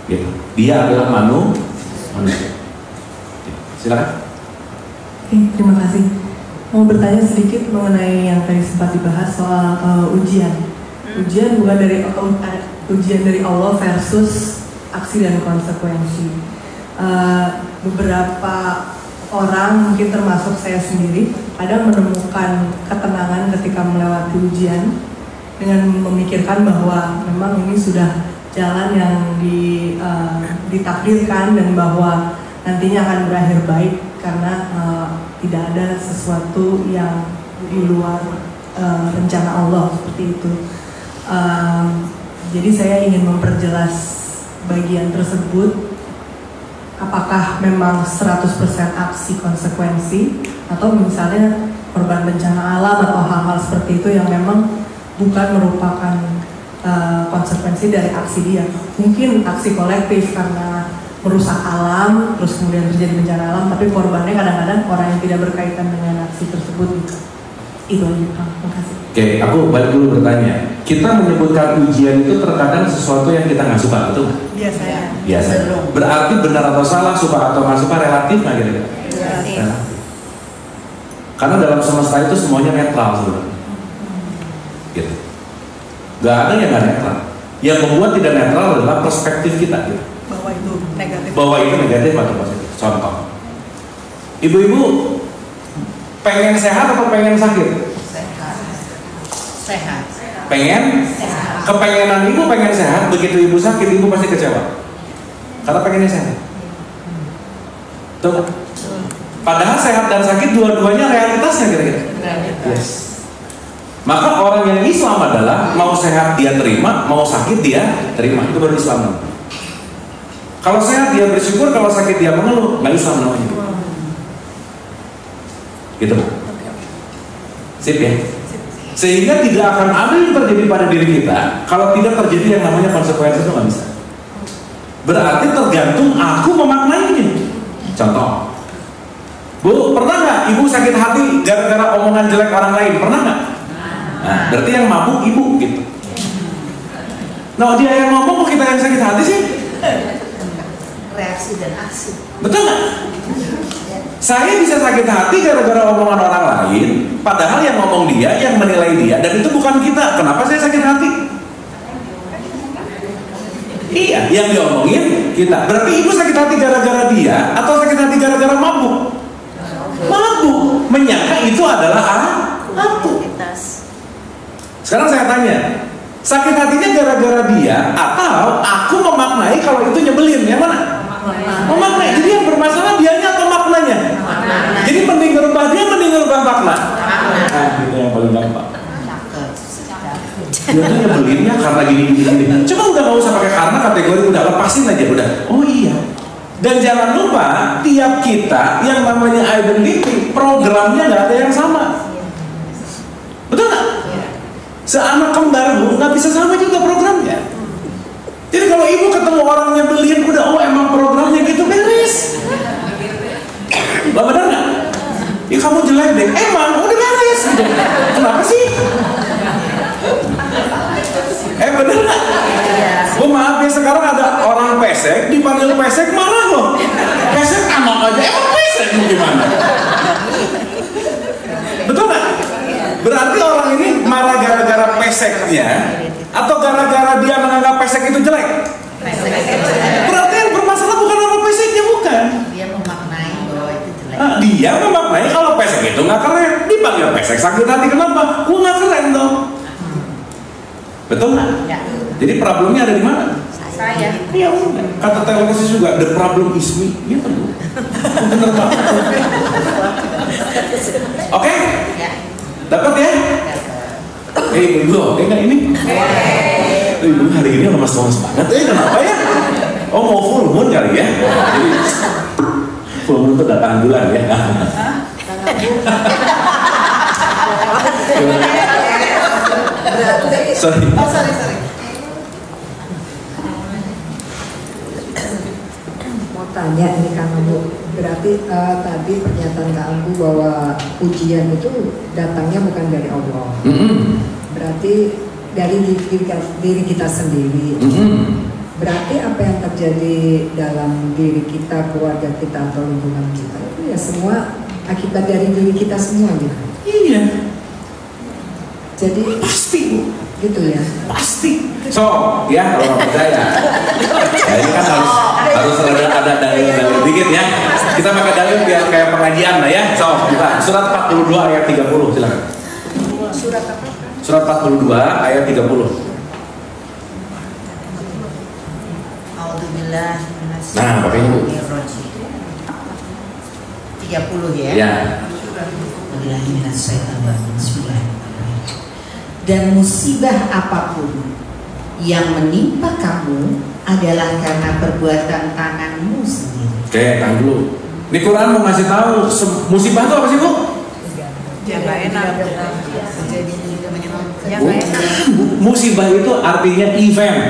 Gitu. Dia adalah manusia. Silakan. Terima kasih. Mau bertanya sedikit mengenai yang tadi sempat dibahas soal ujian. Ujian bukan dari ujian dari Allah versus aksi dan konsekuensi. Beberapa orang mungkin termasuk saya sendiri kadang menemukan ketenangan ketika melewati ujian dengan memikirkan bahwa memang ini sudah jalan yang ditakdirkan dan bahwa nantinya akan berakhir baik karena tidak ada sesuatu yang di luar rencana Allah seperti itu. Jadi saya ingin memperjelas bagian tersebut. Apakah memang 100% aksi konsekuensi atau misalnya korban bencana alam atau hal-hal seperti itu yang memang bukan merupakan konsekuensi dari aksi dia. Mungkin aksi kolektif karena merusak alam terus kemudian terjadi bencana alam, tapi korbannya kadang-kadang orang yang tidak berkaitan dengan aksi tersebut gitu. Itu aja. Terima kasih. Oke, aku balik dulu bertanya. Kita menyebutkan ujian itu terkadang sesuatu yang kita nggak suka, betul? Biasanya. Biasa. Berarti benar atau salah, suka atau nggak suka relatif nggak kira-kira? Relatif. Karena dalam semesta itu semuanya netral sebenarnya. Gitu. Gak ada yang nggak netral. Yang membuat tidak netral adalah perspektif kita. Gitu. Bahwa itu negatif. Bahwa itu negatif atau positif. Contoh, ibu-ibu pengen sehat atau pengen sakit? Sehat. Pengen? Sehat. Kepengenan ibu pengen sehat, begitu ibu sakit ibu pasti kecewa. Karena pengennya sehat. Tuh. Padahal sehat dan sakit dua-duanya realitasnya kira-kira. Yes. Maka orang yang Islam adalah mau sehat dia terima, mau sakit dia terima. Itu baru Islam. Kalau sehat dia bersyukur, kalau sakit dia mengeluh, nggak Islam namanya. Gitu. Sip ya. Sehingga tidak akan ada yang terjadi pada diri kita kalau tidak terjadi yang namanya konsekuensi, itu nggak bisa. Berarti tergantung aku memaknainya. Contoh, Bu, pernah nggak ibu sakit hati gara-gara omongan jelek orang lain? Pernah nggak? Nah, berarti yang mabuk ibu gitu. Nah, dia yang ngomong kok kita yang sakit hati sih? Reaksi dan aksi. Betul nggak? Saya bisa sakit hati gara-gara omongan orang lain, padahal yang ngomong dia, yang menilai dia, dan itu bukan kita. Kenapa saya sakit hati? Iya, yang diomongin kita. Berarti ibu sakit hati gara-gara dia, atau sakit hati gara-gara mabuk? Mabuk, menyangka itu adalah aku. Sekarang saya tanya, sakit hatinya gara-gara dia, atau aku memaknai kalau itu nyebelin? Yang mana? Memaknai. Jadi yang bermasalah dianya atau maknanya? Jadi mending ngerubah dia, mending ngerubah makna. Nah, itu yang paling gampang. Dia tuh nyebelinnya karena gini. Coba udah nggak usah pakai karena kategori, udah lepasin aja udah. Oh iya. Dan jangan lupa tiap kita yang namanya identity programnya nggak ada yang sama. Betul nggak? Seanak kembar bu nggak bisa sama juga programnya. Jadi kalau ibu ketemu orang nyebelin, udah oh emang programnya gitu, beres. Lah benar nggak? Ya kamu jelek deh, emang udah beres. Kenapa sih? Bener nggak? Bu maaf ya, sekarang ada orang pesek dipanggil pesek marah loh. Pesek anak aja, emang pesek mau gimana? Betul nggak? Berarti orang ini marah gara-gara peseknya, atau gara-gara dia menganggap pesek itu jelek? Berarti yang bermasalah bukan orang peseknya, bukan? Dia memaknai bahwa itu jelek. Dia memaknai kalau pesek itu nggak keren. Dipanggil pesek sakit hati, kenapa? Gua nggak keren dong. Betul nggak? Ya. Jadi problemnya ada di mana? Saya. Iya udah. Kata televisi juga, the problem is me. Iya betul. Bener banget. Oke? Ya. Dapat ya? Ibu, oke nggak ini? Ibu hari ini lemas-lemas banget. Kenapa ya? Oh mau full moon kali ya? Jadi full moon itu datang bulan ya? Sorry. Mau tanya ini Kang Ambu, berarti tadi pernyataan Kang Ambu bahwa ujian itu datangnya bukan dari Allah. Berarti dari diri kita sendiri. Berarti apa yang terjadi dalam diri kita, keluarga kita atau lingkungan kita itu ya semua akibat dari diri kita semua gitu. Iya. Jadi Pasti Bu. gitu ya. Pasti. So, ya kalau nggak percaya, ya ini kan harus ada dalil dikit ya. Kita pakai dalil biar kayak pengajian lah ya. So, kita surat 42 ayat 30 silakan. Surat apa? Surat 42 ayat 30. Alhamdulillah. Nah, pakainya Bu. 30 ya. Ya. Dan musibah apapun yang menimpa kamu adalah karena perbuatan tanganmu sendiri. Oke, tahan dulu. Di Quran mau ngasih tahu musibah itu apa sih Bu? Yang nggak enak. Musibah itu artinya event.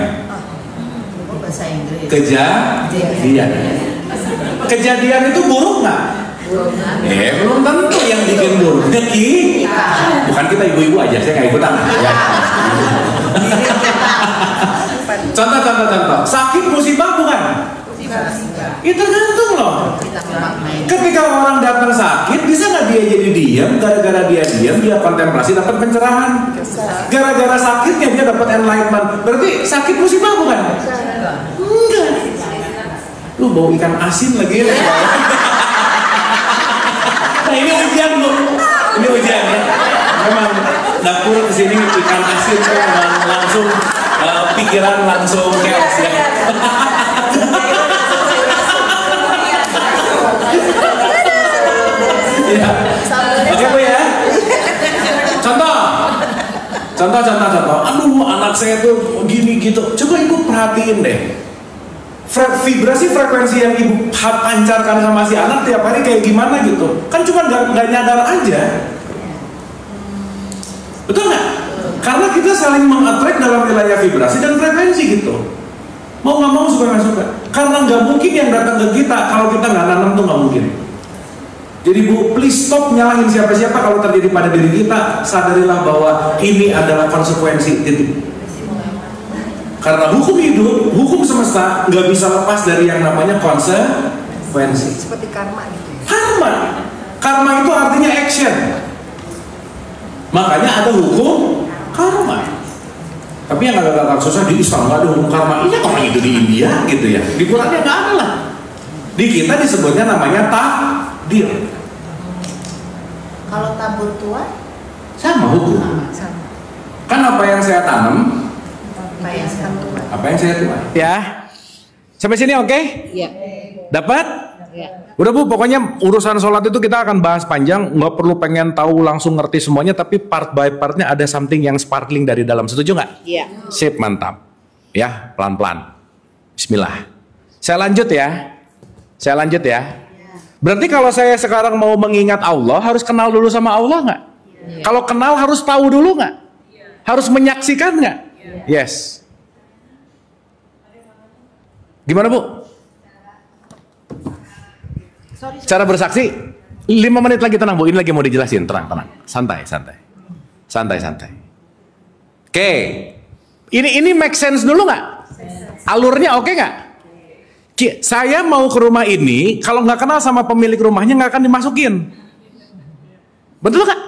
Bahasa Inggris. Kejadian. Kejadian itu buruk nggak? Belum tentu yang bikin buruknya bukan kita ibu-ibu aja, saya nggak ikutan ya. Contoh, sakit musibah bukan? Itu tergantung loh. Ketika orang datang sakit, bisa nggak dia jadi diam? Gara-gara dia diam, dia kontemplasi dapat pencerahan. Gara-gara sakitnya dia dapat enlightenment. Berarti sakit musibah bukan? Enggak. Lu bau ikan asin lagi ya? Nah ini ujian Bu, ini ujian ya. Memang dapur kesini ikan asin tuh langsung pikiran langsung chaos ya. Ya. Oke Bu ya. Contoh. Aduh anak saya tuh gini gitu. Coba ibu perhatiin deh. Vibrasi frekuensi yang ibu pancarkan sama si anak tiap hari kayak gimana gitu. Kan cuma nggak nyadar aja. Betul nggak? Karena kita saling mengattract dalam wilayah vibrasi dan frekuensi gitu. Mau nggak mau, suka nggak suka. Karena nggak mungkin yang datang ke kita kalau kita nggak nanam tuh nggak mungkin. Jadi Bu, please stop nyalahin siapa-siapa kalau terjadi pada diri kita. Sadarilah bahwa ini adalah konsekuensi, titik. Karena hukum hidup, hukum semesta nggak bisa lepas dari yang namanya konsekuensi. Seperti karma gitu ya. Karma itu artinya action. Makanya ada hukum karma. Tapi yang agak susah di Islam nggak ada hukum karma. Iya, kalau itu di India gitu ya. Di Quran ya nggak ada lah. Di kita disebutnya namanya takdir. Kalau tabur tua Sama hukum. sama. Kan apa yang saya tanam, Apa yang tua? apa yang saya tuai. Ya. Sampai sini oke? Iya. Dapat? Iya. Udah Bu, pokoknya urusan sholat itu kita akan bahas panjang. Nggak perlu pengen tahu langsung ngerti semuanya, tapi part by partnya ada something yang sparkling dari dalam. Setuju nggak? Iya. Sip, mantap. Ya, pelan-pelan. Bismillah. Saya lanjut ya. Berarti kalau saya sekarang mau mengingat Allah, harus kenal dulu sama Allah nggak? Iya. Kalau kenal harus tahu dulu nggak? Harus menyaksikan nggak? Yes. Gimana Bu? Cara bersaksi 5 menit lagi, tenang Bu, ini lagi mau dijelasin, tenang, santai. Oke, ini make sense dulu nggak? Alurnya oke nggak? Saya mau ke rumah ini, kalau nggak kenal sama pemilik rumahnya nggak akan dimasukin, betul nggak?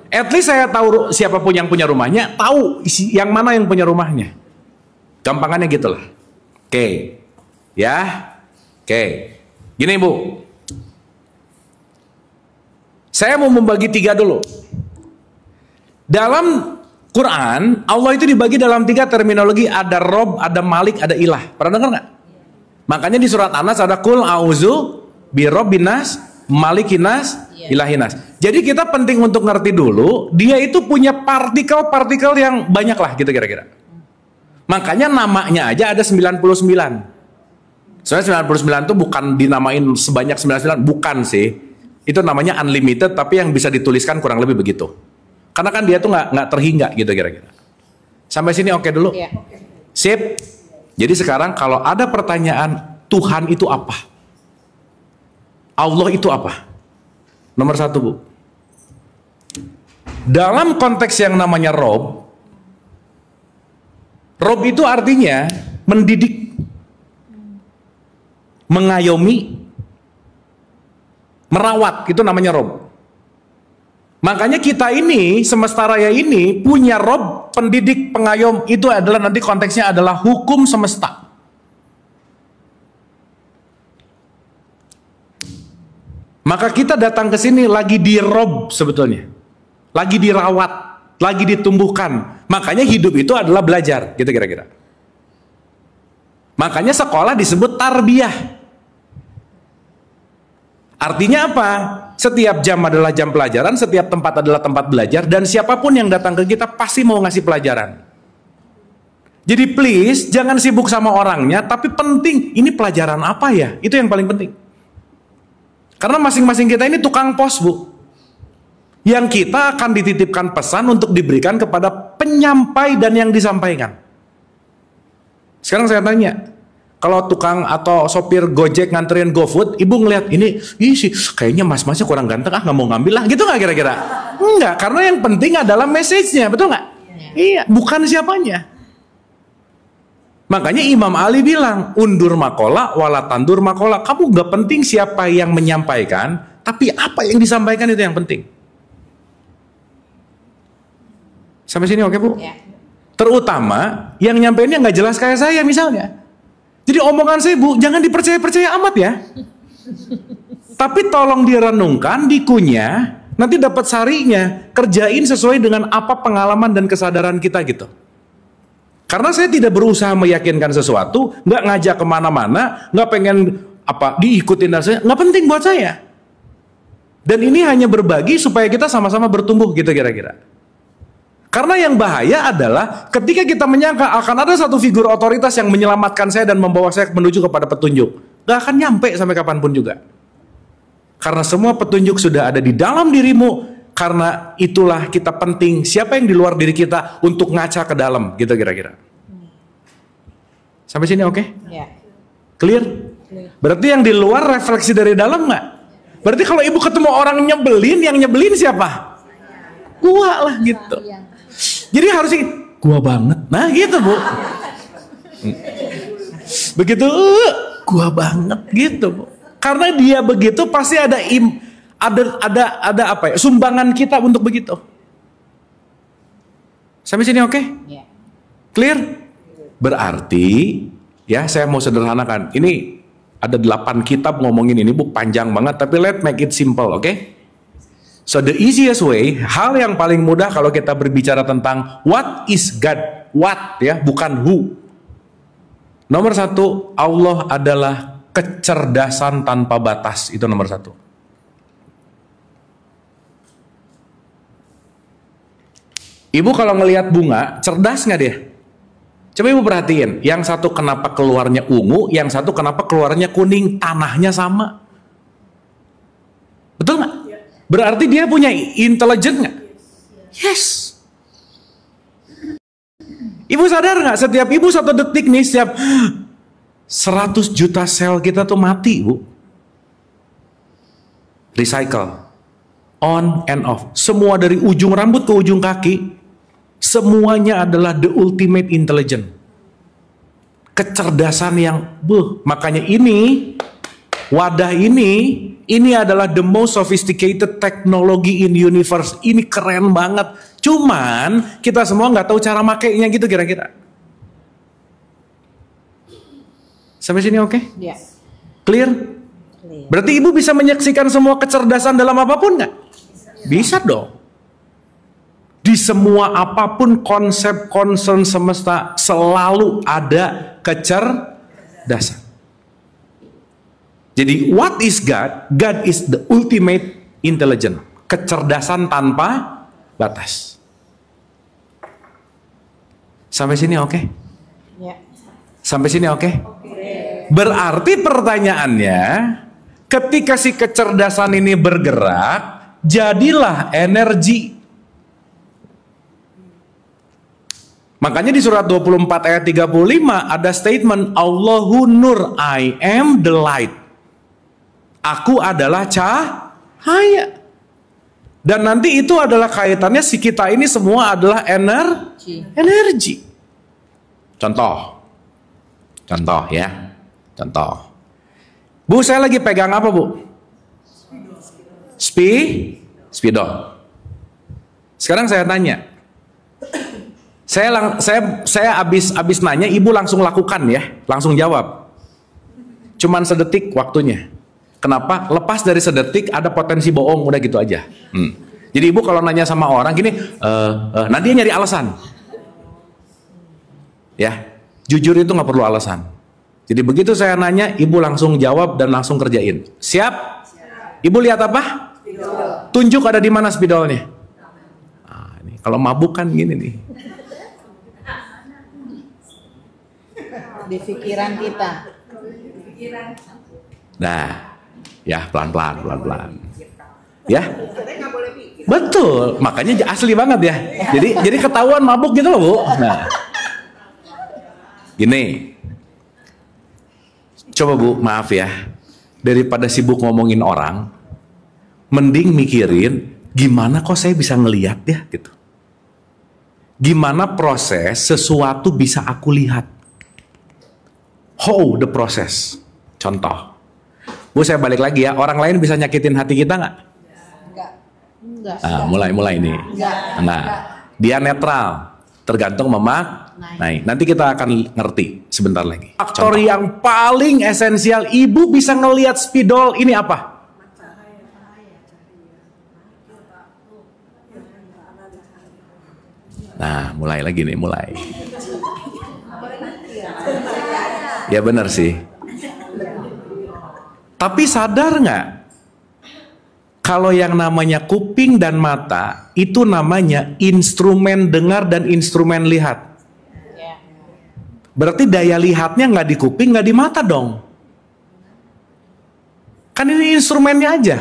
At least saya tahu siapapun yang punya rumahnya, tahu yang mana yang punya rumahnya, gampangannya gitulah. Oke, ya, oke, gini Bu. Saya mau membagi 3 dulu. Dalam Quran, Allah itu dibagi dalam 3 terminologi. Ada Rob, ada Malik, ada Ilah. Pernah dengar nggak? Makanya di surat Anas ada Kul a'udzu bi Rabbinas, Malikinas, Ilahinas. Jadi kita penting untuk ngerti dulu, dia itu punya partikel-partikel yang banyak lah gitu kira-kira. Makanya namanya aja ada 99. Sebenarnya 99 itu bukan dinamain sebanyak 99, bukan sih. Itu namanya unlimited, tapi yang bisa dituliskan kurang lebih begitu. Karena kan dia tuh nggak terhingga gitu kira-kira. Sampai sini oke dulu? Iya. Sip. Jadi sekarang kalau ada pertanyaan, Tuhan itu apa? Allah itu apa? Nomor 1 Bu. Dalam konteks yang namanya Rob itu artinya mendidik, mengayomi, merawat, itu namanya Rob. Makanya kita ini, semesta raya ini punya Rob, pendidik, pengayom. Itu adalah nanti konteksnya adalah hukum semesta. Maka kita datang ke sini lagi di Rob sebetulnya, lagi dirawat, lagi ditumbuhkan. Makanya hidup itu adalah belajar, gitu kira-kira. Makanya sekolah disebut tarbiyah. Artinya apa? Setiap jam adalah jam pelajaran, setiap tempat adalah tempat belajar, dan siapapun yang datang ke kita pasti mau ngasih pelajaran. Jadi please, jangan sibuk sama orangnya, tapi penting, ini pelajaran apa ya? Itu yang paling penting. Karena masing-masing kita ini tukang pos, Bu. Yang kita akan dititipkan pesan untuk diberikan kepada penyampai dan yang disampaikan. Sekarang saya tanya, kalau tukang atau sopir Gojek nganterin GoFood, ibu ngeliat ini, sih kayaknya mas-masnya kurang ganteng, nggak mau ngambil lah, gitu nggak kira-kira? Enggak, karena yang penting adalah message-nya, betul nggak? Iya, bukan siapanya. Makanya Imam Ali bilang, undur makola, wala tandur makola. Kamu nggak penting siapa yang menyampaikan, tapi apa yang disampaikan itu yang penting. Sampai sini oke Bu? Ya. Terutama yang nyampeinnya nggak jelas kayak saya misalnya. Jadi omongan saya Bu, jangan dipercaya-percaya amat ya. Tapi tolong direnungkan, dikunyah, nanti dapat sarinya, kerjain sesuai dengan apa pengalaman dan kesadaran kita gitu. Karena saya tidak berusaha meyakinkan sesuatu, nggak ngajak kemana-mana, nggak pengen diikutin dan saya, nggak penting buat saya. Dan ini hanya berbagi supaya kita sama-sama bertumbuh gitu kira-kira. Karena yang bahaya adalah ketika kita menyangka akan ada satu figur otoritas yang menyelamatkan saya dan membawa saya menuju kepada petunjuk. Gak akan nyampe sampai kapanpun juga. Karena semua petunjuk sudah ada di dalam dirimu. karena itulah kita penting. Siapa yang di luar diri kita untuk ngaca ke dalam, gitu kira-kira. Sampai sini oke? Ya. Clear? Berarti yang di luar refleksi dari dalam nggak? Berarti kalau ibu ketemu orang nyebelin, yang nyebelin siapa? Gua lah gitu. Jadi harusnya gua banget. Nah gitu Bu. Begitu gua banget gitu Bu. Karena dia begitu pasti ada apa ya? Sumbangan kita untuk begitu. Sampai sini oke? Clear? Berarti ya saya mau sederhanakan. Ini ada 8 kitab ngomongin ini, Bu, panjang banget, tapi let's make it simple, oke? So the easiest way, hal yang paling mudah kalau kita berbicara tentang what is God, what ya, bukan who. Nomor 1, Allah adalah kecerdasan tanpa batas, itu nomor 1. Ibu kalau ngelihat bunga, cerdas nggak dia? Coba ibu perhatiin, yang satu kenapa keluarnya ungu, yang satu kenapa keluarnya kuning, tanahnya sama. Betul nggak? Berarti dia punya intelijen nggak? Yes. Ibu sadar nggak, setiap ibu 1 detik nih, setiap 100 juta sel kita tuh mati, Bu. Recycle. On and off. Semua dari ujung rambut ke ujung kaki, semuanya adalah the ultimate intelligence. Kecerdasan yang makanya ini wadah ini adalah the most sophisticated technology in universe. Ini keren banget. Cuman kita semua nggak tahu cara makainya gitu kira-kira. Sampai sini oke? Ya. Clear? Berarti ibu bisa menyaksikan semua kecerdasan dalam apapun nggak? Bisa dong. Di semua apapun konsep concern semesta selalu ada kecerdasan. Jadi what is God? God is the ultimate intelligence. Kecerdasan tanpa batas. Sampai sini oke? Ya. Sampai sini oke? Berarti pertanyaannya, ketika si kecerdasan ini bergerak, jadilah energi. Makanya di surat 24 ayat 35 ada statement Allahu nur, I am the light. Aku adalah cahaya. Dan nanti itu adalah kaitannya si kita ini semua adalah energi. Contoh ya. Contoh. Bu, saya lagi pegang apa, Bu? Spidol. Sekarang saya tanya. Saya abis nanya, ibu langsung lakukan ya, langsung jawab. Cuman sedetik waktunya. Kenapa? Lepas dari sedetik ada potensi bohong, udah gitu aja. Jadi ibu kalau nanya sama orang gini, nanti dia nyari alasan. Ya, jujur itu nggak perlu alasan. Jadi begitu saya nanya, ibu langsung jawab dan langsung kerjain. Siap? Ibu lihat apa? Spidol. Tunjuk ada di mana spidolnya. Nah, ini kalau mabuk kan gini nih. Di pikiran kita. Nah, ya pelan-pelan. Ya, betul. Makanya asli banget ya. Jadi ketahuan mabuk gitu loh, Bu. Nah, gini. Coba Bu, maaf ya. Daripada sibuk ngomongin orang, mending mikirin gimana kok saya bisa ngelihat ya gitu. Gimana proses sesuatu bisa aku lihat. How the process. Contoh. Bu, saya balik lagi ya. Orang lain bisa nyakitin hati kita nggak? Enggak. Nah, mulai ini. Nah, dia netral. Tergantung naik. Nanti kita akan ngerti sebentar lagi. Faktor yang paling esensial ibu bisa ngelihat spidol ini apa? Nah, mulai lagi nih, mulai. Ya benar sih. Tapi sadar nggak? Kalau yang namanya kuping dan mata, itu namanya instrumen dengar dan instrumen lihat. Berarti daya lihatnya nggak di kuping, nggak di mata dong. Kan ini instrumennya aja.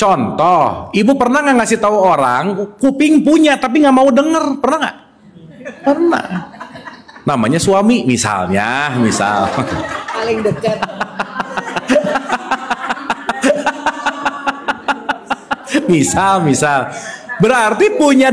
Contoh, ibu pernah nggak ngasih tahu orang kuping punya tapi nggak mau denger, pernah nggak? Pernah. Namanya suami, misal. Paling dekat. misal. Berarti punya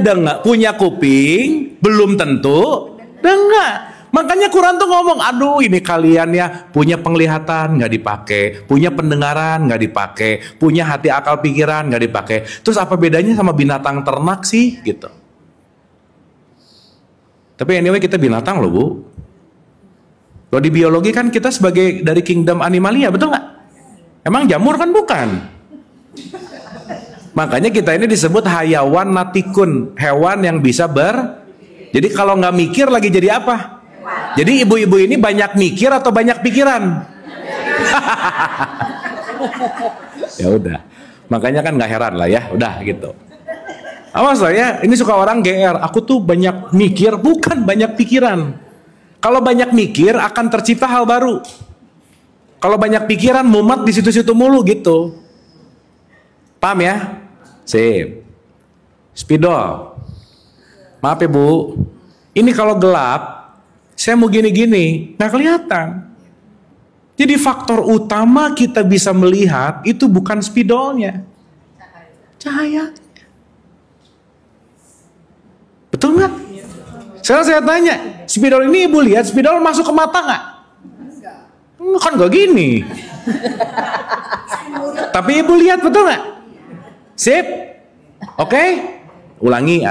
kuping belum tentu dengar. Makanya Quran tuh ngomong, aduh ini kalian ya punya penglihatan nggak dipakai, punya pendengaran nggak dipakai, punya hati akal pikiran nggak dipakai. Terus apa bedanya sama binatang ternak sih gitu? Tapi anyway kita binatang loh bu. Kalau di biologi kan kita sebagai dari kingdom animalia, betul nggak? Emang jamur kan bukan? Makanya kita ini disebut hayawan natikun, hewan yang bisa jadi kalau nggak mikir lagi jadi apa? Jadi ibu-ibu ini banyak mikir atau banyak pikiran? Ya udah, makanya kan nggak heran lah ya, udah gitu. Awas lah ya, ini suka orang GR, aku tuh banyak mikir, bukan banyak pikiran. Kalau banyak mikir akan tercipta hal baru. Kalau banyak pikiran mumet di situ-situ mulu gitu. Paham ya? Sip. Spidol. Maaf ya bu, ini kalau gelap, saya mau gini-gini, nggak kelihatan. Jadi faktor utama kita bisa melihat itu bukan spidolnya, cahaya. Betul nggak? Sekarang saya tanya, spidol ini ibu lihat, spidol masuk ke mata nggak? Kan nggak gini. Tapi ibu lihat, betul nggak? Sip, oke? Ulangi.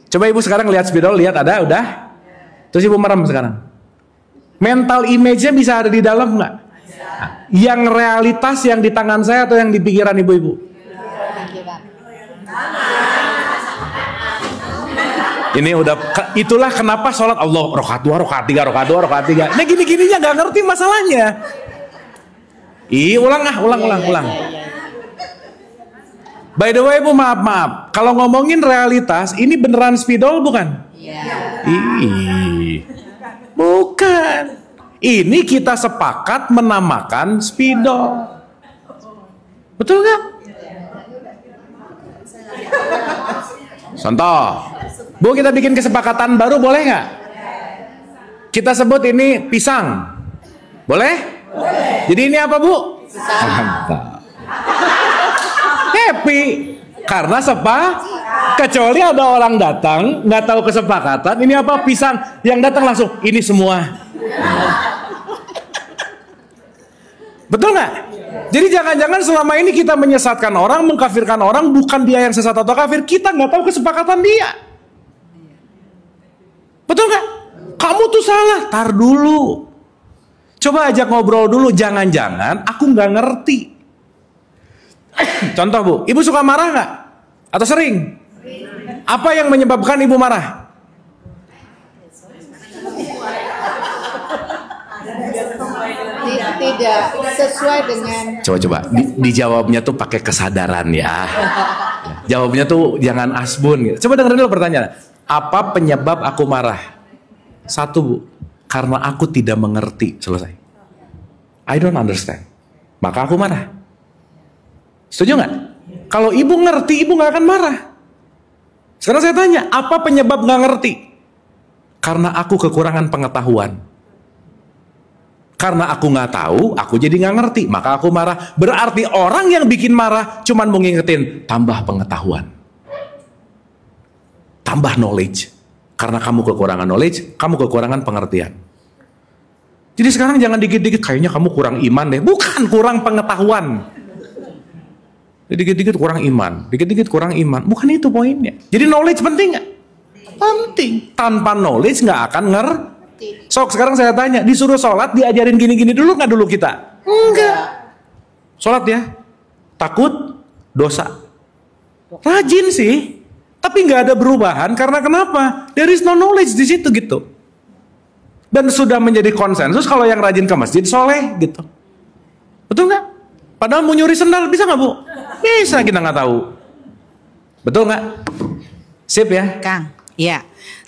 Coba ibu sekarang lihat spidol, lihat ada, udah. Terus ibu merem sekarang. Mental image-nya bisa ada di dalam nggak? Yang realitas yang di tangan saya atau yang di pikiran ibu-ibu? Ini udah, itulah kenapa sholat Allah rokaat 2, rokaat 3, rokaat 2, rokaat 3. Nah gini-gininya nggak ngerti masalahnya. Ulang. By the way bu, maaf. Kalau ngomongin realitas, ini beneran spidol bukan? Bukan. Ini kita sepakat menamakan spidol. Betul nggak? Contoh, bu kita bikin kesepakatan baru boleh nggak? Kita sebut ini pisang, boleh? Jadi ini apa bu? Mantap. Happy karena kecuali ada orang datang nggak tahu kesepakatan ini apa pisang, yang datang langsung ini semua. Betul nggak? Jadi jangan-jangan selama ini kita menyesatkan orang, mengkafirkan orang, bukan dia yang sesat atau kafir, kita nggak tahu kesepakatan dia. Betul nggak? Kamu tuh salah, tar dulu. Coba ajak ngobrol dulu, jangan-jangan aku nggak ngerti. Contoh bu, ibu suka marah nggak? Atau sering? Apa yang menyebabkan ibu marah? Tidak sesuai dengan. Coba dijawabnya tuh pakai kesadaran ya. Jawabnya tuh jangan asbun gitu. Coba dengerin dulu pertanyaan. Apa penyebab aku marah? Satu bu, karena aku tidak mengerti. Selesai. I don't understand. Maka aku marah. Setuju nggak? Kalau ibu ngerti, ibu nggak akan marah. Sekarang saya tanya, apa penyebab nggak ngerti? Karena aku kekurangan pengetahuan. Karena aku nggak tahu, aku jadi nggak ngerti, maka aku marah. Berarti orang yang bikin marah cuman mau ngingetin, tambah pengetahuan, tambah knowledge. Karena kamu kekurangan knowledge, kamu kekurangan pengertian. Jadi sekarang jangan dikit-dikit kayaknya kamu kurang iman deh. Bukan, kurang pengetahuan. Dikit-dikit kurang iman, dikit-dikit kurang iman. Bukan itu poinnya. Jadi knowledge penting nggak? Penting. Tanpa knowledge nggak akan ngerti. Sok sekarang saya tanya, disuruh sholat diajarin gini-gini dulu nggak dulu kita? Enggak. Sholat ya, takut dosa. Rajin sih, tapi nggak ada perubahan karena kenapa? There is no knowledge di situ gitu. Dan sudah menjadi konsensus kalau yang rajin ke masjid soleh gitu. Betul nggak? Padahal mau nyuri sendal bisa nggak bu? Bisa, kita nggak tahu. Betul nggak? Sip ya? Kang, ya.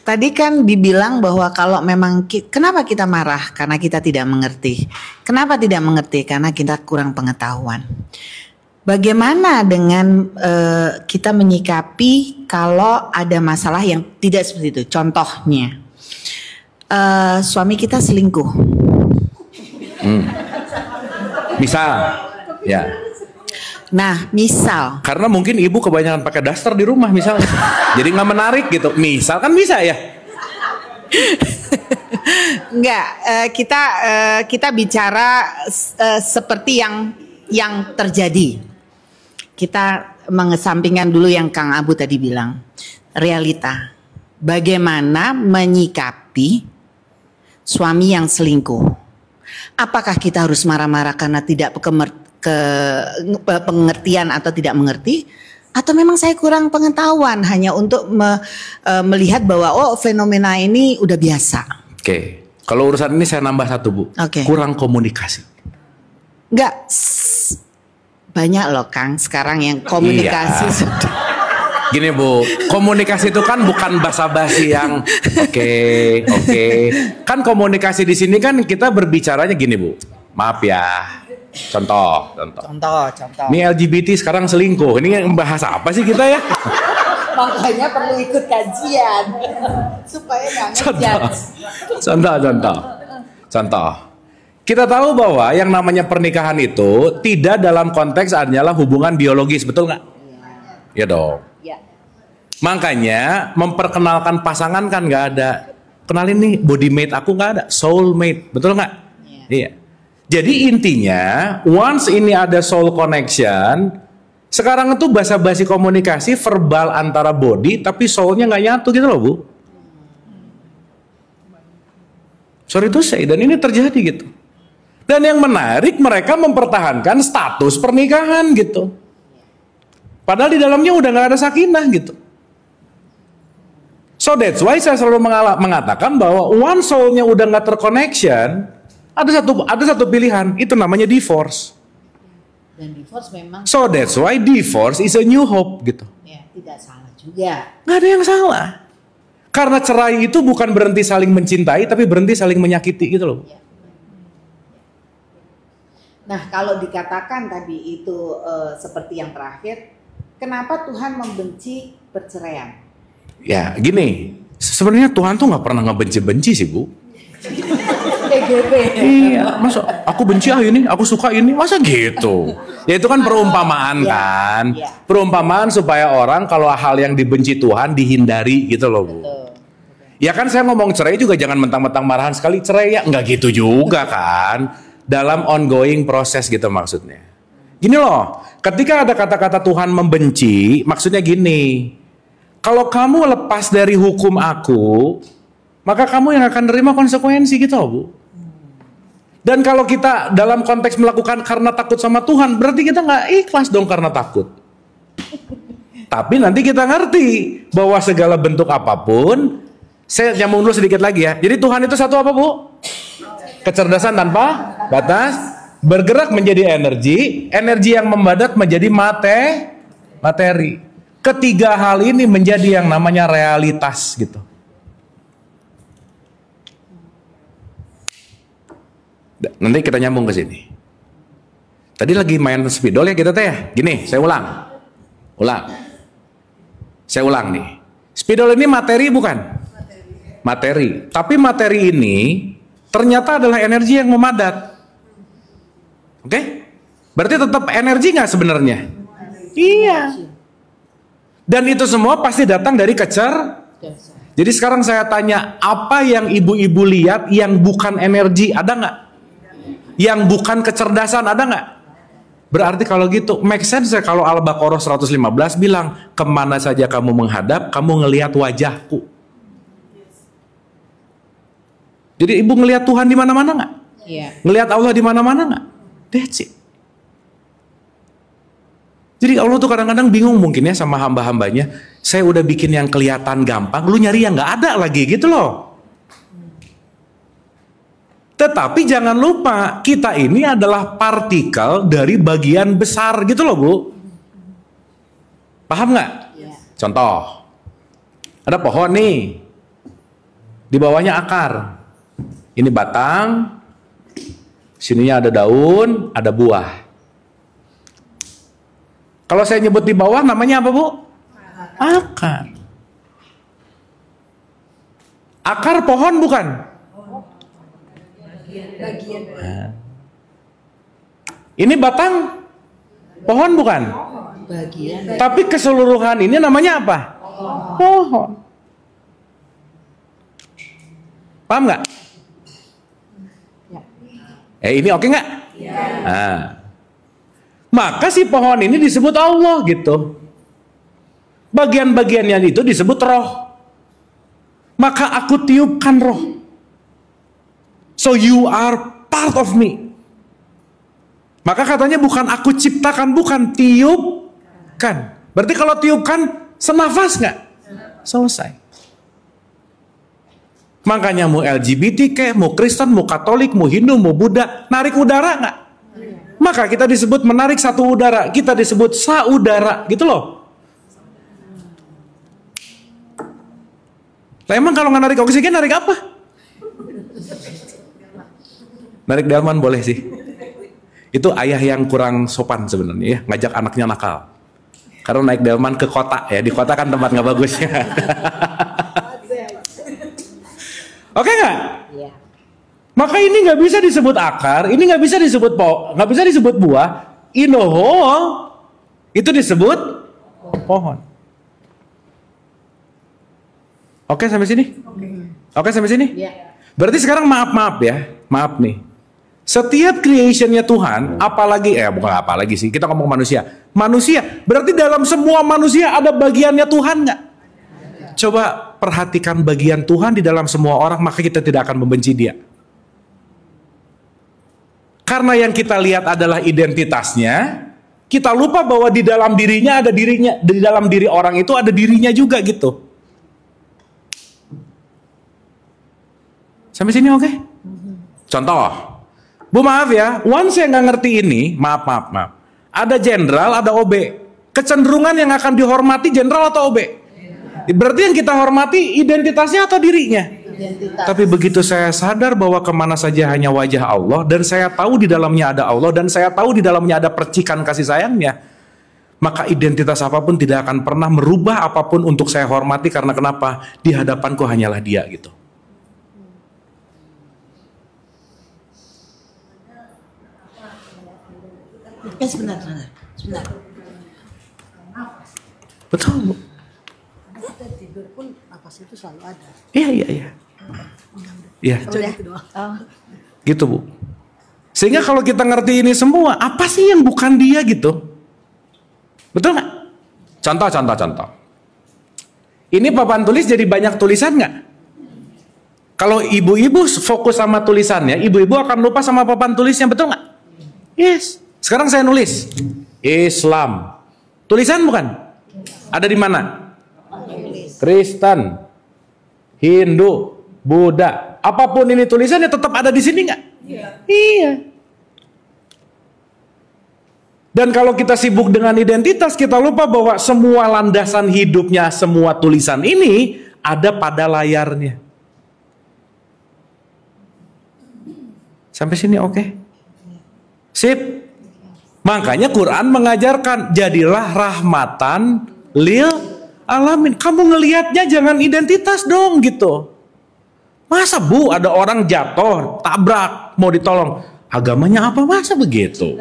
Tadi kan dibilang bahwa kalau memang kenapa kita marah? Karena kita tidak mengerti. Kenapa tidak mengerti? Karena kita kurang pengetahuan. Bagaimana dengan kita menyikapi kalau ada masalah yang tidak seperti itu? Contohnya, suami kita selingkuh. Misal, ya. Nah, misal. Karena mungkin ibu kebanyakan pakai daster di rumah misalnya. Jadi nggak menarik gitu. Misal kan bisa ya. Enggak, kita bicara seperti yang terjadi. Kita mengesampingkan dulu yang Kang Abu tadi bilang. Realita. Bagaimana menyikapi suami yang selingkuh? Apakah kita harus marah-marah karena tidak pengertian atau tidak mengerti, atau memang saya kurang pengetahuan hanya untuk melihat bahwa fenomena ini udah biasa. Oke. Kalau urusan ini saya nambah satu, Bu. Kurang komunikasi. Enggak, banyak loh Kang sekarang yang komunikasi. Iya. Gini Bu, komunikasi itu kan bukan basa-basi yang oke. Kan komunikasi di sini kan kita berbicaranya gini Bu. Maaf ya. Contoh. Ini LGBT sekarang selingkuh. Ini bahasa apa sih kita ya? Makanya perlu ikut kajian supaya nggak ngejudge. Contoh. Kita tahu bahwa yang namanya pernikahan itu tidak dalam konteks adalah hubungan biologis, betul nggak? Ya dong. Ya. Makanya memperkenalkan pasangan kan nggak ada. Kenalin nih body mate aku nggak ada, soul mate, betul nggak? Iya. Jadi intinya, once ini ada soul connection, sekarang itu basa-basi komunikasi verbal antara body, tapi soulnya nggak nyatu gitu loh Bu. Sorry to say, dan ini terjadi gitu. Dan yang menarik, mereka mempertahankan status pernikahan gitu. Padahal di dalamnya udah nggak ada sakinah gitu. So that's why saya selalu mengatakan bahwa once soulnya udah nggak terconnection, ada satu pilihan, itu namanya divorce. Dan divorce memang. So that's why divorce is a new hope gitu. Ya, tidak salah juga. Nggak ada yang salah. Karena cerai itu bukan berhenti saling mencintai, tapi berhenti saling menyakiti gitu loh. Ya. Nah, kalau dikatakan tadi itu seperti yang terakhir, kenapa Tuhan membenci perceraian? Ya, gini. Sebenarnya Tuhan tuh nggak pernah ngebenci-benci sih Bu. TGP. Iya, masa aku benci ini, aku suka ini, masa gitu? Ya itu kan perumpamaan kan, perumpamaan supaya orang kalau hal yang dibenci Tuhan dihindari gitu loh Bu. Ya kan saya ngomong cerai juga jangan mentang-mentang marahan sekali cerai ya, nggak gitu juga kan, dalam ongoing proses gitu maksudnya. Gini loh, ketika ada kata-kata Tuhan membenci, maksudnya gini, kalau kamu lepas dari hukum aku, maka kamu yang akan nerima konsekuensi gitu Bu. Dan kalau kita dalam konteks melakukan karena takut sama Tuhan, berarti kita nggak ikhlas dong karena takut. Tapi nanti kita ngerti bahwa segala bentuk apapun, saya nyambung dulu sedikit lagi ya. Jadi Tuhan itu satu apa Bu? Kecerdasan tanpa batas, bergerak menjadi energi, energi yang membadat menjadi materi. Ketiga hal ini menjadi yang namanya realitas gitu. Nanti kita nyambung ke sini. Tadi lagi main spidol ya kita teh ya. Gini, saya ulang. Saya ulang nih. Spidol ini materi bukan? Materi. Tapi materi ini ternyata adalah energi yang memadat. Oke? Berarti tetap energi nggak sebenarnya? Iya. Dan itu semua pasti datang dari Jadi sekarang saya tanya, apa yang ibu-ibu lihat yang bukan energi, ada nggak? Yang bukan kecerdasan, ada nggak? Berarti kalau gitu, make sense ya kalau Al-Baqarah 115 bilang, kemana saja kamu menghadap, kamu ngelihat wajahku. Jadi ibu ngelihat Tuhan di mana-mana nggak? Iya. Ngelihat Allah di mana-mana nggak? That's it. Jadi Allah tuh kadang-kadang bingung mungkin ya sama hamba-hambanya. Saya udah bikin yang kelihatan gampang, lu nyari yang nggak ada lagi gitu loh. Tetapi jangan lupa, kita ini adalah partikel dari bagian besar gitu loh Bu. Paham nggak? Ya. Contoh, ada pohon nih. Di bawahnya akar. Ini batang, sininya ada daun, ada buah. Kalau saya nyebut di bawah namanya apa, Bu? Akar. Akar pohon bukan? Nah. Ini batang pohon bukan? Bagian. Tapi keseluruhan ini namanya apa? Pohon. Paham nggak? Ini oke nggak? Nah. Maka si pohon ini disebut Allah gitu. Bagian-bagiannya itu disebut roh. Maka aku tiupkan roh. So you are part of me. Maka katanya bukan aku ciptakan, bukan tiupkan. Berarti kalau tiupkan senafas nggak? Selesai. Makanya mau LGBT kek, mau Kristen, mau Katolik, mau Hindu, mau Buddha, narik udara nggak? Maka kita disebut menarik satu udara, kita disebut saudara, gitu loh. Nah, emang kalau nggak narik oksigen, narik apa? Narik delman boleh sih. Itu ayah yang kurang sopan sebenarnya ya, ngajak anaknya nakal. Karena naik delman ke kota ya, di kota kan tempat nggak bagus ya. Oke nggak? Iya. Maka ini nggak bisa disebut akar, ini nggak bisa disebut nggak bisa disebut buah. Inoho itu disebut pohon. Oke sampai sini? Oke sampai sini? Iya. Berarti sekarang maaf ya, maaf nih. Setiap creationnya Tuhan, apalagi bukan apalagi sih, kita ngomong manusia. Manusia, berarti dalam semua manusia ada bagiannya Tuhan nggak? Coba perhatikan bagian Tuhan di dalam semua orang, maka kita tidak akan membenci dia. Karena yang kita lihat adalah identitasnya, kita lupa bahwa di dalam dirinya ada dirinya, di dalam diri orang itu ada dirinya juga gitu. Sampai sini oke? Contoh, Bu maaf ya, once saya nggak ngerti ini, maaf. Ada jenderal, ada OB. Kecenderungan yang akan dihormati jenderal atau OB? Berarti yang kita hormati identitasnya atau dirinya? Identitas. Tapi begitu saya sadar bahwa kemana saja hanya wajah Allah, dan saya tahu di dalamnya ada Allah, dan saya tahu di dalamnya ada percikan kasih sayangnya, maka identitas apapun tidak akan pernah merubah apapun untuk saya hormati. Karena kenapa? Di hadapanku hanyalah dia gitu. Sebentar. Betul Bu. Kita tidur pun napas itu selalu ada. Iya. Iya. Oh. Gitu Bu. Sehingga kalau kita ngerti ini semua, apa sih yang bukan dia gitu? Betul nggak? Contoh. Ini papan tulis jadi banyak tulisan nggak? Kalau ibu-ibu fokus sama tulisannya, ibu-ibu akan lupa sama papan tulisnya, betul nggak? Yes. Sekarang saya nulis Islam. Tulisan bukan? Ada di mana? Kristen, Hindu, Buddha, apapun ini tulisannya tetap ada di sini nggak? Iya. Dan kalau kita sibuk dengan identitas, kita lupa bahwa semua landasan hidupnya, semua tulisan ini ada pada layarnya. Sampai sini oke? Sip. Makanya Quran mengajarkan jadilah rahmatan lil alamin. Kamu ngelihatnya jangan identitas dong gitu. Masa Bu ada orang jatuh, tabrak, mau ditolong. Agamanya apa? Masa begitu?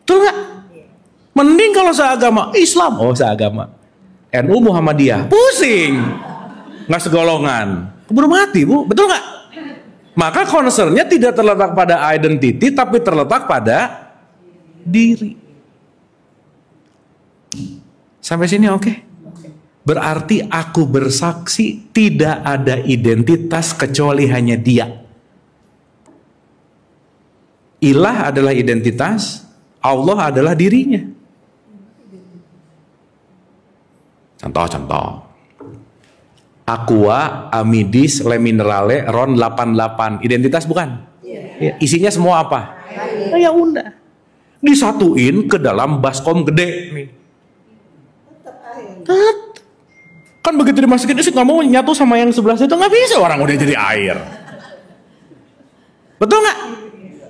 Betul nggak? Mending kalau seagama Islam. Oh seagama NU Muhammadiyah. Pusing. Nggak segolongan. Keburu mati Bu. Betul nggak? Maka concernnya tidak terletak pada identity, tapi terletak pada diri. Sampai sini oke? Berarti aku bersaksi tidak ada identitas kecuali hanya dia. Ilah adalah identitas, Allah adalah dirinya. Contoh. Aqua, amidis, le minerale, ron 88. Identitas bukan? Ya, isinya semua apa? Ya udah. Disatuin ke dalam baskom gede nih. Kan begitu dimasukin itu nggak mau nyatu sama yang sebelah situ, nggak bisa, orang udah jadi air. Betul nggak?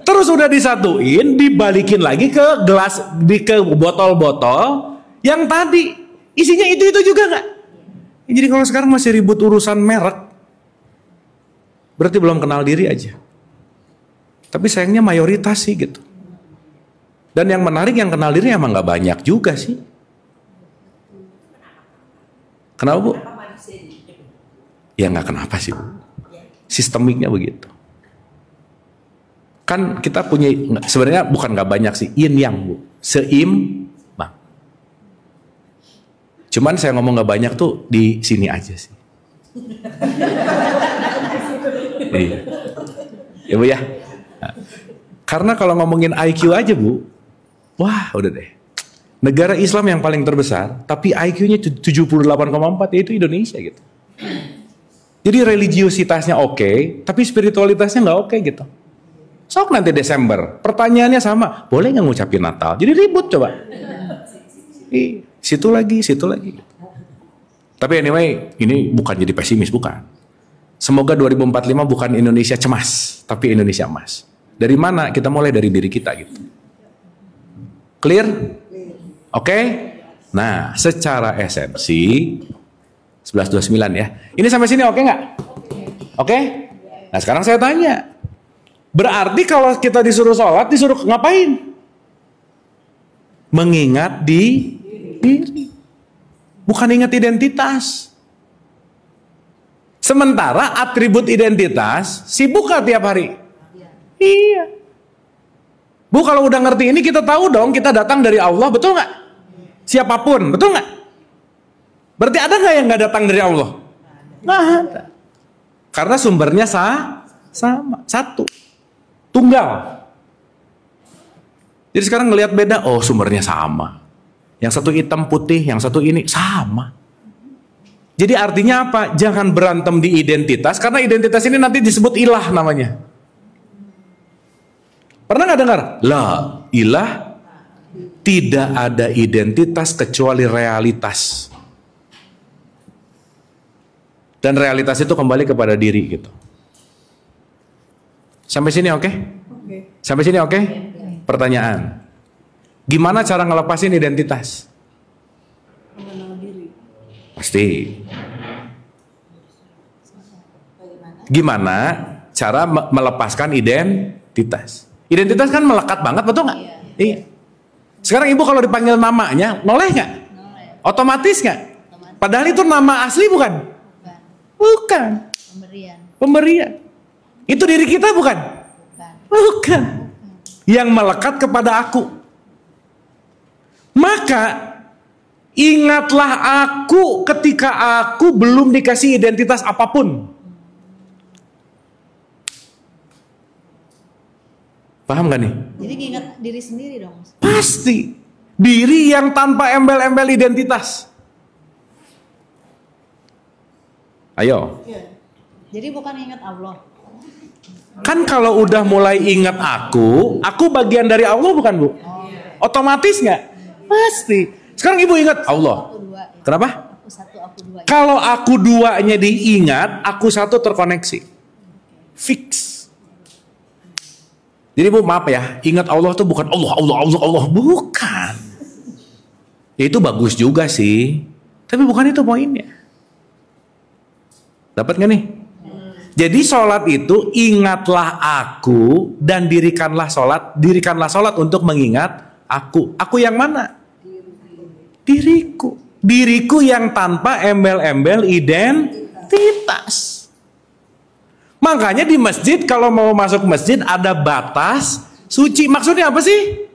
Terus udah disatuin, dibalikin lagi ke gelas, ke botol-botol yang tadi isinya itu juga nggak? Jadi kalau sekarang masih ribut urusan merek, berarti belum kenal diri aja. Tapi sayangnya mayoritas sih gitu. Dan yang menarik yang kenal diri emang nggak banyak juga sih. Kenapa Bu? Ya nggak kenapa sih Bu. Sistemiknya begitu. Kan kita punya, sebenarnya bukan nggak banyak sih, yin yang Bu. Seimbang. Cuman saya ngomong nggak banyak tuh di sini aja sih. Iya. Ya Bu ya. Nah, karena kalau ngomongin IQ aja Bu, wah udah deh. Negara Islam yang paling terbesar, tapi IQ-nya 78,4, yaitu Indonesia gitu. Jadi religiositasnya oke, tapi spiritualitasnya nggak oke gitu. Sok nanti Desember, pertanyaannya sama, boleh nggak ngucapin Natal? Jadi ribut coba. Situ lagi. Tapi anyway, ini bukan jadi pesimis, bukan. Semoga 2045 bukan Indonesia cemas, tapi Indonesia emas. Dari mana? Kita mulai dari diri kita gitu. Clear? Oke? Nah, secara esensi 1129 ya. Ini sampai sini oke nggak? Oke? Nah sekarang saya tanya. Berarti kalau kita disuruh sholat, disuruh ngapain? Mengingat diri. Bukan ingat identitas. Sementara atribut identitas sibuk gak tiap hari? Iya. Bu, kalau udah ngerti ini kita tahu dong kita datang dari Allah, betul nggak? Siapapun, betul nggak? Berarti ada nggak yang nggak datang dari Allah? Nggak ada. Karena sumbernya sama, satu, tunggal. Jadi sekarang ngelihat beda, oh sumbernya sama. Yang satu hitam putih, yang satu ini sama. Jadi artinya apa? Jangan berantem di identitas, karena identitas ini nanti disebut ilah namanya. Pernah nggak dengar? La ilah, tidak ada identitas kecuali realitas. Dan realitas itu kembali kepada diri gitu. Sampai sini oke? Sampai sini oke? Pertanyaan. Gimana cara ngelepasin identitas? Mengenal diri. Pasti. Gimana cara melepaskan identitas? Identitas kan melekat banget, betul nggak? Iya. Sekarang ibu kalau dipanggil namanya, noleh nggak? Otomatis nggak? Padahal itu nama asli bukan? Bukan. Pemberian. Itu diri kita bukan? Bukan. Yang melekat kepada aku. Maka ingatlah aku ketika aku belum dikasih identitas apapun. Paham gak nih? Jadi ingat diri sendiri dong. Pasti. Diri yang tanpa embel-embel identitas. Ayo. Jadi bukan ingat Allah. Kan kalau udah mulai ingat aku bagian dari Allah bukan Bu? Otomatis nggak? Pasti. Sekarang ibu ingat Allah. Aku dua. Kenapa? Aku satu, aku dua. Kalau aku duanya diingat, aku satu terkoneksi. Fix. Jadi Bu maaf ya, ingat Allah tuh bukan Allah, bukan. Ya itu bagus juga sih, tapi bukan itu poinnya. Dapat gak nih? Jadi sholat itu ingatlah aku dan dirikanlah sholat untuk mengingat aku. Aku yang mana? Diriku. Diriku yang tanpa embel-embel identitas. Makanya di masjid kalau mau masuk masjid ada batas suci. Maksudnya apa sih?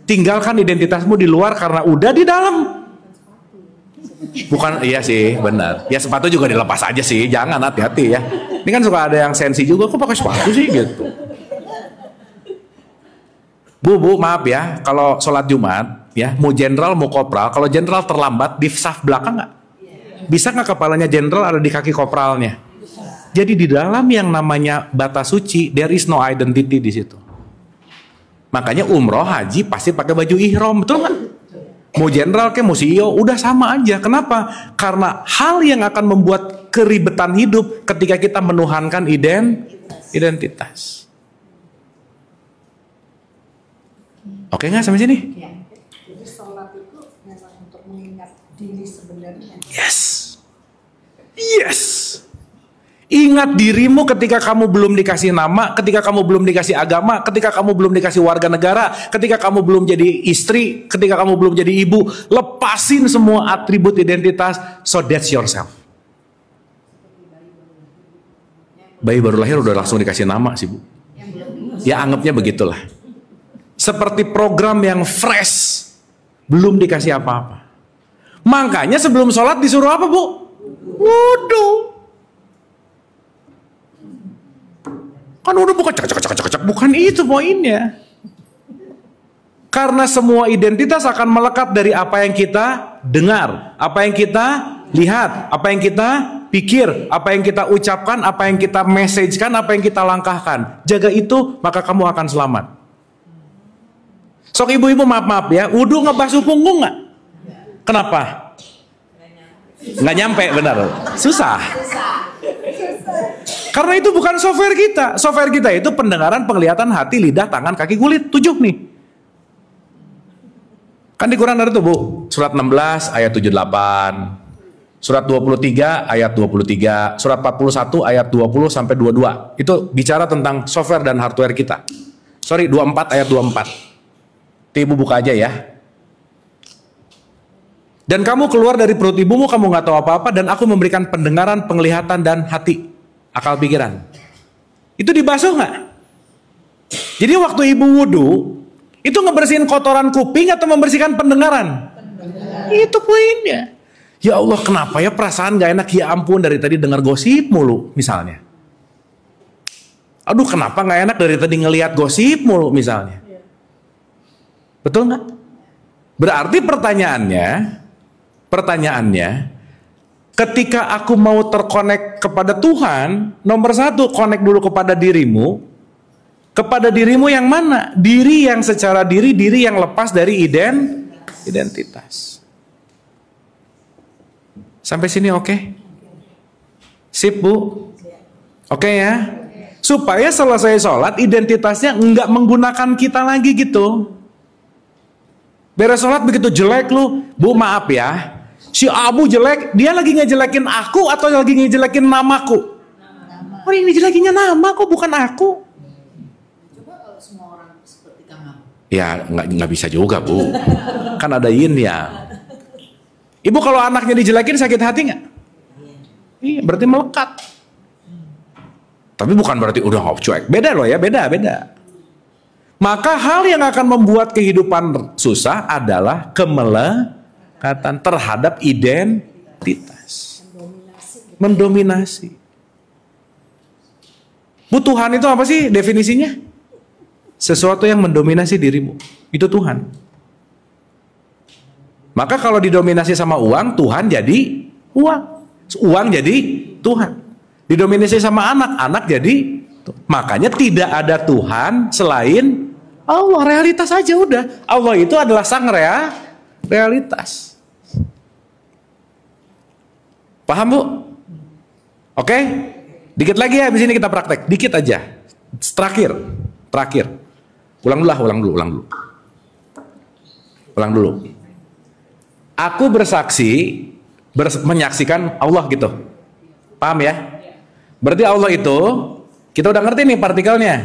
Tinggalkan identitasmu di luar karena udah di dalam. Bukan, iya sih, benar. Ya sepatu juga dilepas aja sih, jangan, hati-hati ya. Ini kan suka ada yang sensi juga, kok pakai sepatu sih gitu. Bu, maaf ya, kalau sholat Jumat ya, mau jenderal mau kopral, kalau jenderal terlambat di saf belakang nggak? Bisa nggak kepalanya jenderal ada di kaki kopralnya? Jadi di dalam yang namanya batas suci, there is no identity di situ. Makanya umroh, haji pasti pakai baju ihram, betul nggak? Mau jenderal ke, mau CEO, udah sama aja. Kenapa? Karena hal yang akan membuat keribetan hidup ketika kita menuhankan identitas. Oke nggak sampai sini? Jadi sholat itu memang untuk mengingat diri sebenarnya. Yes. Ingat dirimu ketika kamu belum dikasih nama, ketika kamu belum dikasih agama, ketika kamu belum dikasih warga negara, ketika kamu belum jadi istri, ketika kamu belum jadi ibu. Lepasin semua atribut identitas, so that's yourself. Bayi baru lahir udah langsung dikasih nama sih, Bu. Ya anggapnya begitulah. Seperti program yang fresh, belum dikasih apa-apa. Makanya sebelum sholat disuruh apa, Bu? Wudu. Kan udah bukan cek, bukan itu poinnya. Karena semua identitas akan melekat dari apa yang kita dengar, apa yang kita lihat, apa yang kita pikir, apa yang kita ucapkan, apa yang kita messagekan, apa yang kita langkahkan. Jaga itu, maka kamu akan selamat. Sok ibu-ibu maaf ya, wudu ngebasuh punggung nggak? Kenapa? Nggak nyampe, benar. Susah. Karena itu bukan software kita. Software kita itu pendengaran, penglihatan, hati, lidah, tangan, kaki, kulit. 7 nih. Kan dikurang dari itu, Bu. Surat 16 ayat 78. Surat 23 ayat 23. Surat 41 ayat 20 sampai 22. Itu bicara tentang software dan hardware kita. Sorry, 24 ayat 24. Ibu buka aja ya. Dan kamu keluar dari perut ibumu, kamu nggak tahu apa-apa, dan aku memberikan pendengaran, penglihatan, dan hati, akal pikiran. Itu dibasuh nggak? Jadi waktu ibu wudu, itu ngebersihin kotoran kuping atau membersihkan pendengaran? Itu poinnya. Ya Allah, kenapa ya perasaan nggak enak? Ya ampun, dari tadi dengar gosip mulu, misalnya. Aduh, kenapa nggak enak dari tadi ngelihat gosip mulu, misalnya. Betul nggak? Berarti pertanyaannya, ketika aku mau terkonek kepada Tuhan, nomor 1, konek dulu kepada dirimu. Kepada dirimu yang mana? Diri yang secara diri yang lepas dari identitas. Sampai sini oke? Sip, Bu? Oke ya? Supaya selesai sholat, identitasnya nggak menggunakan kita lagi gitu. Beres sholat begitu jelek lu, Bu maaf ya, si Abu jelek, dia lagi ngejelekin aku atau lagi ngejelekin namaku? Oh, ini jelekinnya nama kok, bukan aku. Coba kalau semua orang seperti kamu. Ya nggak bisa juga, Bu. Kan ada yin ya. Ibu kalau anaknya dijelekin sakit hati nggak? Iya, berarti melekat. Tapi bukan berarti udah nggak cuek. Beda loh ya, beda. Maka hal yang akan membuat kehidupan susah adalah kemelekatan terhadap identitas. Mendominasi. Bu, Tuhan itu apa sih definisinya? Sesuatu yang mendominasi dirimu. Itu Tuhan. Maka kalau didominasi sama uang, Tuhan jadi uang. Uang jadi Tuhan. Didominasi sama anak jadi. Makanya tidak ada Tuhan selain Allah. Realitas aja udah. Allah itu adalah sang realitas. Paham, Bu? Oke? Dikit lagi ya, habis ini kita praktek. Dikit aja. Terakhir. Ulang dulu. Aku bersaksi, menyaksikan Allah gitu. Paham ya? Berarti Allah itu, kita udah ngerti nih partikelnya.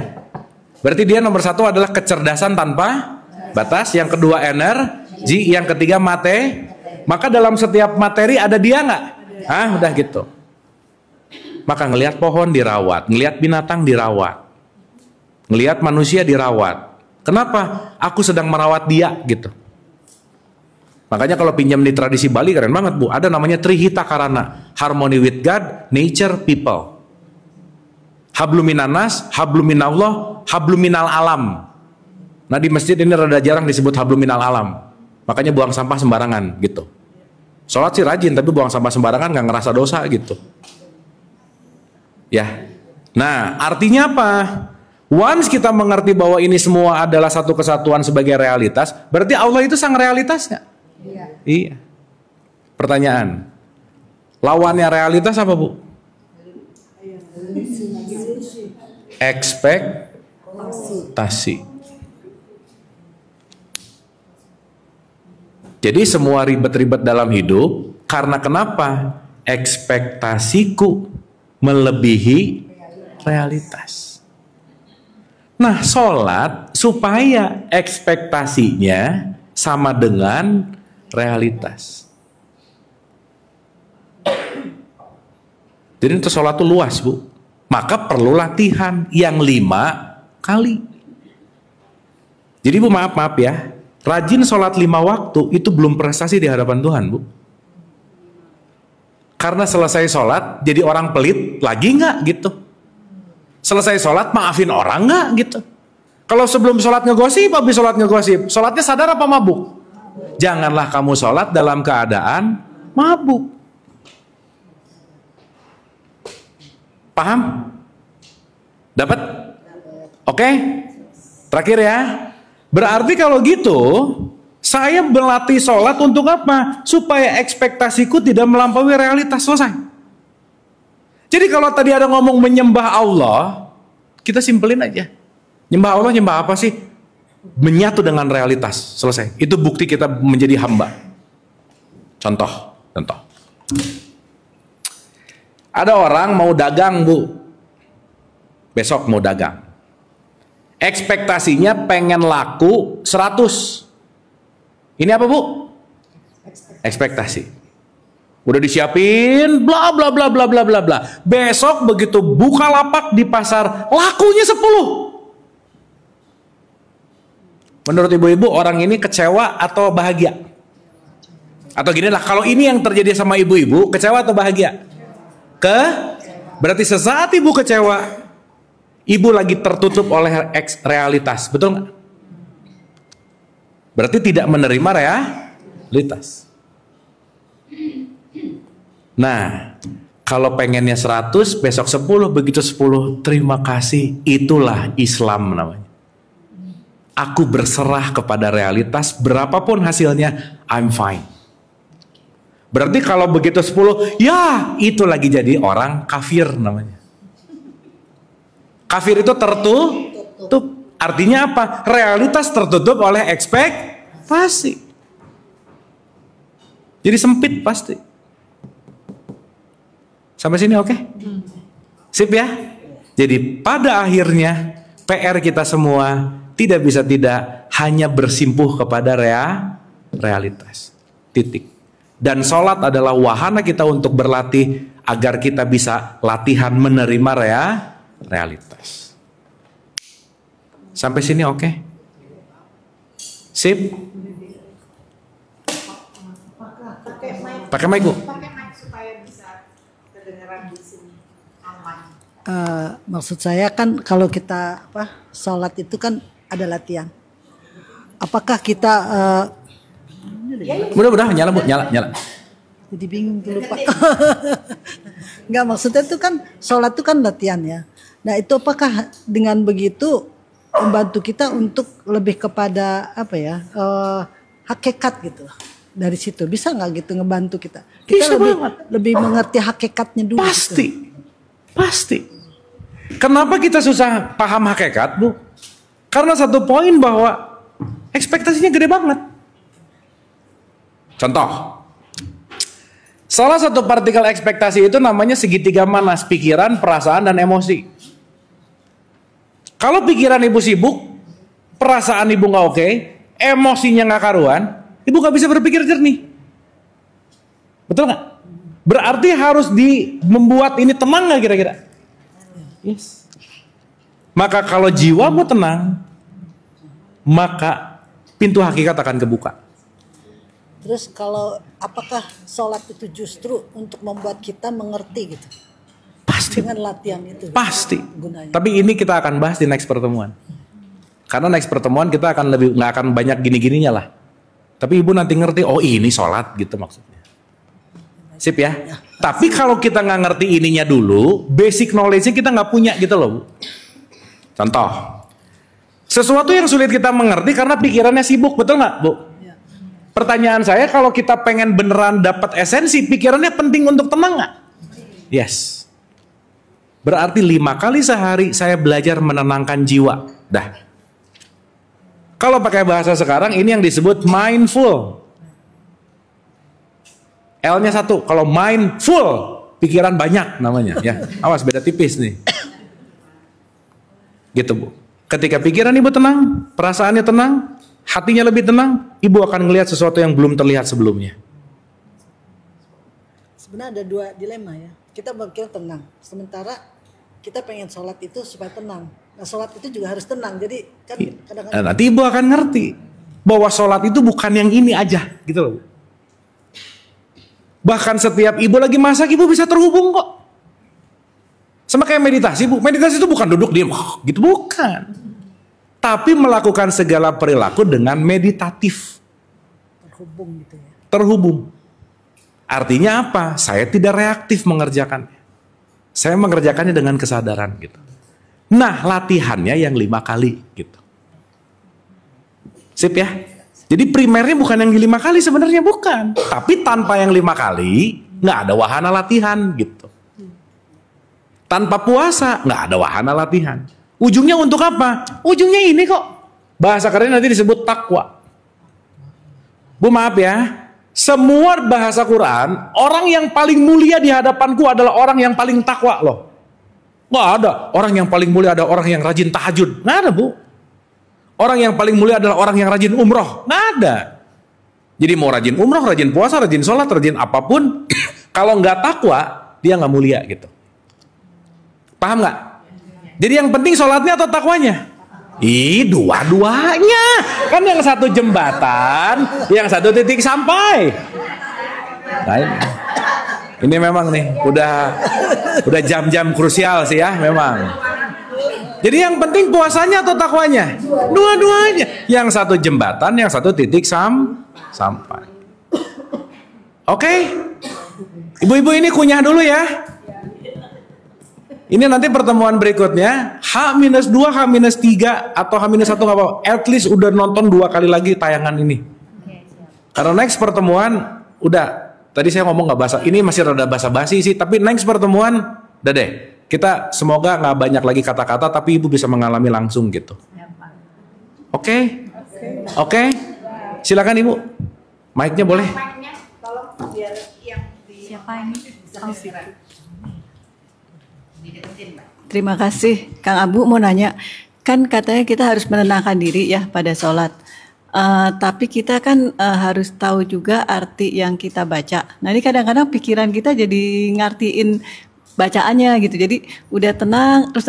Berarti dia nomor 1 adalah kecerdasan tanpa batas. Yang kedua energi. Yang ketiga Maka dalam setiap materi ada dia nggak? Udah gitu. Maka ngelihat pohon dirawat, ngelihat binatang dirawat, ngelihat manusia dirawat. Kenapa? Aku sedang merawat dia gitu. Makanya kalau pinjam di tradisi Bali keren banget, Bu. Ada namanya Trihita Karana, Harmony with God, Nature, People. Habluminanas, habluminallah, habluminal alam. Nah di masjid ini rada jarang disebut habluminal alam. Makanya buang sampah sembarangan gitu. Sholat sih rajin, tapi buang sampah sembarangan nggak ngerasa dosa gitu. Ya. Nah artinya apa? Once kita mengerti bahwa ini semua adalah satu kesatuan sebagai realitas, berarti Allah itu sang realitasnya. Iya. Pertanyaan, lawannya realitas apa Bu? Ekspektasi. Jadi semua ribet-ribet dalam hidup karena kenapa? Ekspektasiku melebihi realitas. Nah, sholat supaya ekspektasinya sama dengan realitas. Jadi untuk sholat itu luas Bu. Maka perlu latihan yang 5 kali. Jadi Bu maaf ya, rajin sholat 5 waktu itu belum prestasi di hadapan Tuhan Bu. Karena selesai sholat jadi orang pelit lagi nggak gitu. Selesai sholat maafin orang nggak gitu. Kalau sebelum sholat ngegosip, habis sholat ngegosip, sholatnya sadar apa mabuk? Janganlah kamu sholat dalam keadaan mabuk. Paham? Dapat? Oke? Terakhir ya. Berarti kalau gitu, saya berlatih sholat untuk apa? Supaya ekspektasiku tidak melampaui realitas. Selesai. Jadi kalau tadi ada ngomong menyembah Allah, kita simpelin aja. Nyembah Allah, nyembah apa sih? Menyatu dengan realitas. Selesai. Itu bukti kita menjadi hamba. Contoh. Ada orang mau dagang Bu. Besok mau dagang. Ekspektasinya pengen laku 100. Ini apa Bu? Ekspektasi. Udah disiapin bla bla bla bla bla bla bla. Besok begitu buka lapak di pasar, lakunya 10. Menurut ibu-ibu orang ini kecewa atau bahagia? Atau gini lah, kalau ini yang terjadi sama ibu-ibu, kecewa atau bahagia? Berarti sesaat ibu kecewa, ibu lagi tertutup oleh realitas, betul nggak? Berarti tidak menerima realitas. Nah, kalau pengennya 100, besok 10, begitu 10, terima kasih, itulah Islam namanya. Aku berserah kepada realitas, berapapun hasilnya, I'm fine. Berarti kalau begitu 10, ya itu lagi jadi orang kafir namanya. Kafir itu tertutup. Artinya apa? Realitas tertutup oleh ekspektasi. Jadi sempit pasti. Sampai sini oke? Sip ya? Jadi pada akhirnya PR kita semua tidak bisa tidak hanya bersimpuh kepada realitas. Titik. Dan sholat adalah wahana kita untuk berlatih agar kita bisa latihan menerima realitas. Sampai sini oke? Sip? Pakai mic Bu? Pakai mic supaya bisa kedengeran di sini aman. Maksud saya kan kalau kita sholat itu kan ada latihan. Apakah kita Udah nyala Bu, nyala. jadi bingung lupa. Enggak, maksudnya itu kan sholat itu kan latihan ya. Nah itu apakah dengan begitu membantu kita untuk lebih kepada hakikat gitu dari situ, bisa nggak gitu ngebantu kita? Kita lebih mengerti hakikatnya dulu. Pasti. Kenapa kita susah paham hakikat Bu? Karena satu poin bahwa ekspektasinya gede banget. Contoh, salah satu partikel ekspektasi itu namanya segitiga manas, pikiran, perasaan, dan emosi. Kalau pikiran ibu sibuk, perasaan ibu nggak oke, emosinya nggak karuan, ibu nggak bisa berpikir jernih. Betul nggak? Berarti harus membuat ini tenang nggak kira-kira? Yes. Maka kalau jiwamu tenang, maka pintu hakikat akan kebuka. Terus kalau apakah sholat itu justru untuk membuat kita mengerti gitu? Pasti. Dengan latihan itu. Pasti. Gunanya. Tapi ini kita akan bahas di next pertemuan. Karena next pertemuan kita akan nggak akan banyak gini-gininya lah. Tapi ibu nanti ngerti, oh ini sholat gitu maksudnya. Sip ya. Tapi kalau kita nggak ngerti ininya dulu, basic knowledge-nya kita nggak punya gitu loh Bu. Contoh, sesuatu yang sulit kita mengerti karena pikirannya sibuk, betul nggak Bu? Pertanyaan saya, kalau kita pengen beneran dapat esensi, pikirannya penting untuk tenang nggak? Yes. Berarti 5 kali sehari saya belajar menenangkan jiwa. Dah. Kalau pakai bahasa sekarang, ini yang disebut mindful. L-nya 1. Kalau mindful, pikiran banyak namanya. Ya, awas beda tipis nih. Gitu Bu. Ketika pikiran Ibu tenang, perasaannya tenang, hatinya lebih tenang, Ibu akan melihat sesuatu yang belum terlihat sebelumnya. Sebenarnya ada 2 dilema ya. Kita berpikir tenang, sementara kita pengen sholat itu supaya tenang. Nah sholat itu juga harus tenang, jadi kan kadang-kadang. Nanti Ibu akan ngerti bahwa sholat itu bukan yang ini aja, gitu loh. Bahkan setiap Ibu lagi masak, Ibu bisa terhubung kok. Sama kayak meditasi Bu, meditasi itu bukan duduk diam, gitu bukan. Tapi melakukan segala perilaku dengan meditatif. Terhubung gitu ya. Terhubung. Artinya apa? Saya tidak reaktif mengerjakannya. Saya mengerjakannya dengan kesadaran gitu. Nah, latihannya yang 5 kali gitu. Sip ya? Jadi primernya bukan yang 5 kali sebenarnya, bukan. Tapi tanpa yang 5 kali nggak ada wahana latihan gitu. Tanpa puasa nggak ada wahana latihan. Ujungnya untuk apa? Ujungnya ini kok. Bahasa kerennya nanti disebut takwa. Bu maaf ya, semua bahasa Quran, orang yang paling mulia di hadapanku adalah orang yang paling takwa loh. Nggak ada. Orang yang paling mulia ada orang yang rajin tahajud. Nggak ada Bu. Orang yang paling mulia adalah orang yang rajin umroh. Nggak ada. Jadi mau rajin umroh, rajin puasa, rajin sholat, rajin apapun, kalau nggak takwa, dia nggak mulia gitu. Paham nggak? Jadi yang penting sholatnya atau takwanya? Dua-duanya. Kan yang satu jembatan, yang satu titik sampai. Nah, ini memang nih, udah jam-jam krusial sih ya, memang. Jadi yang penting puasanya atau takwanya? Dua-duanya. Yang satu jembatan, yang satu titik sampai. Oke? Ibu-ibu ini kunyah dulu ya. Ini nanti pertemuan berikutnya H-2, H-3 atau H-1 nggak apa-apa. At least udah nonton 2 kali lagi tayangan ini. Karena next pertemuan udah. Tadi saya ngomong nggak bahasa. Ini masih rada basa-basi sih. Tapi next pertemuan udah deh. Kita semoga nggak banyak lagi kata-kata, tapi Ibu bisa mengalami langsung gitu. Oke? Oke? Silakan Ibu. Mic-nya boleh. Siapa ini? Terima kasih Kang Abu. Mau nanya, kan katanya kita harus menenangkan diri ya pada sholat. Tapi kita kan harus tahu juga arti yang kita baca. Nah ini kadang-kadang pikiran kita jadi ngartiin bacaannya gitu. Jadi udah tenang terus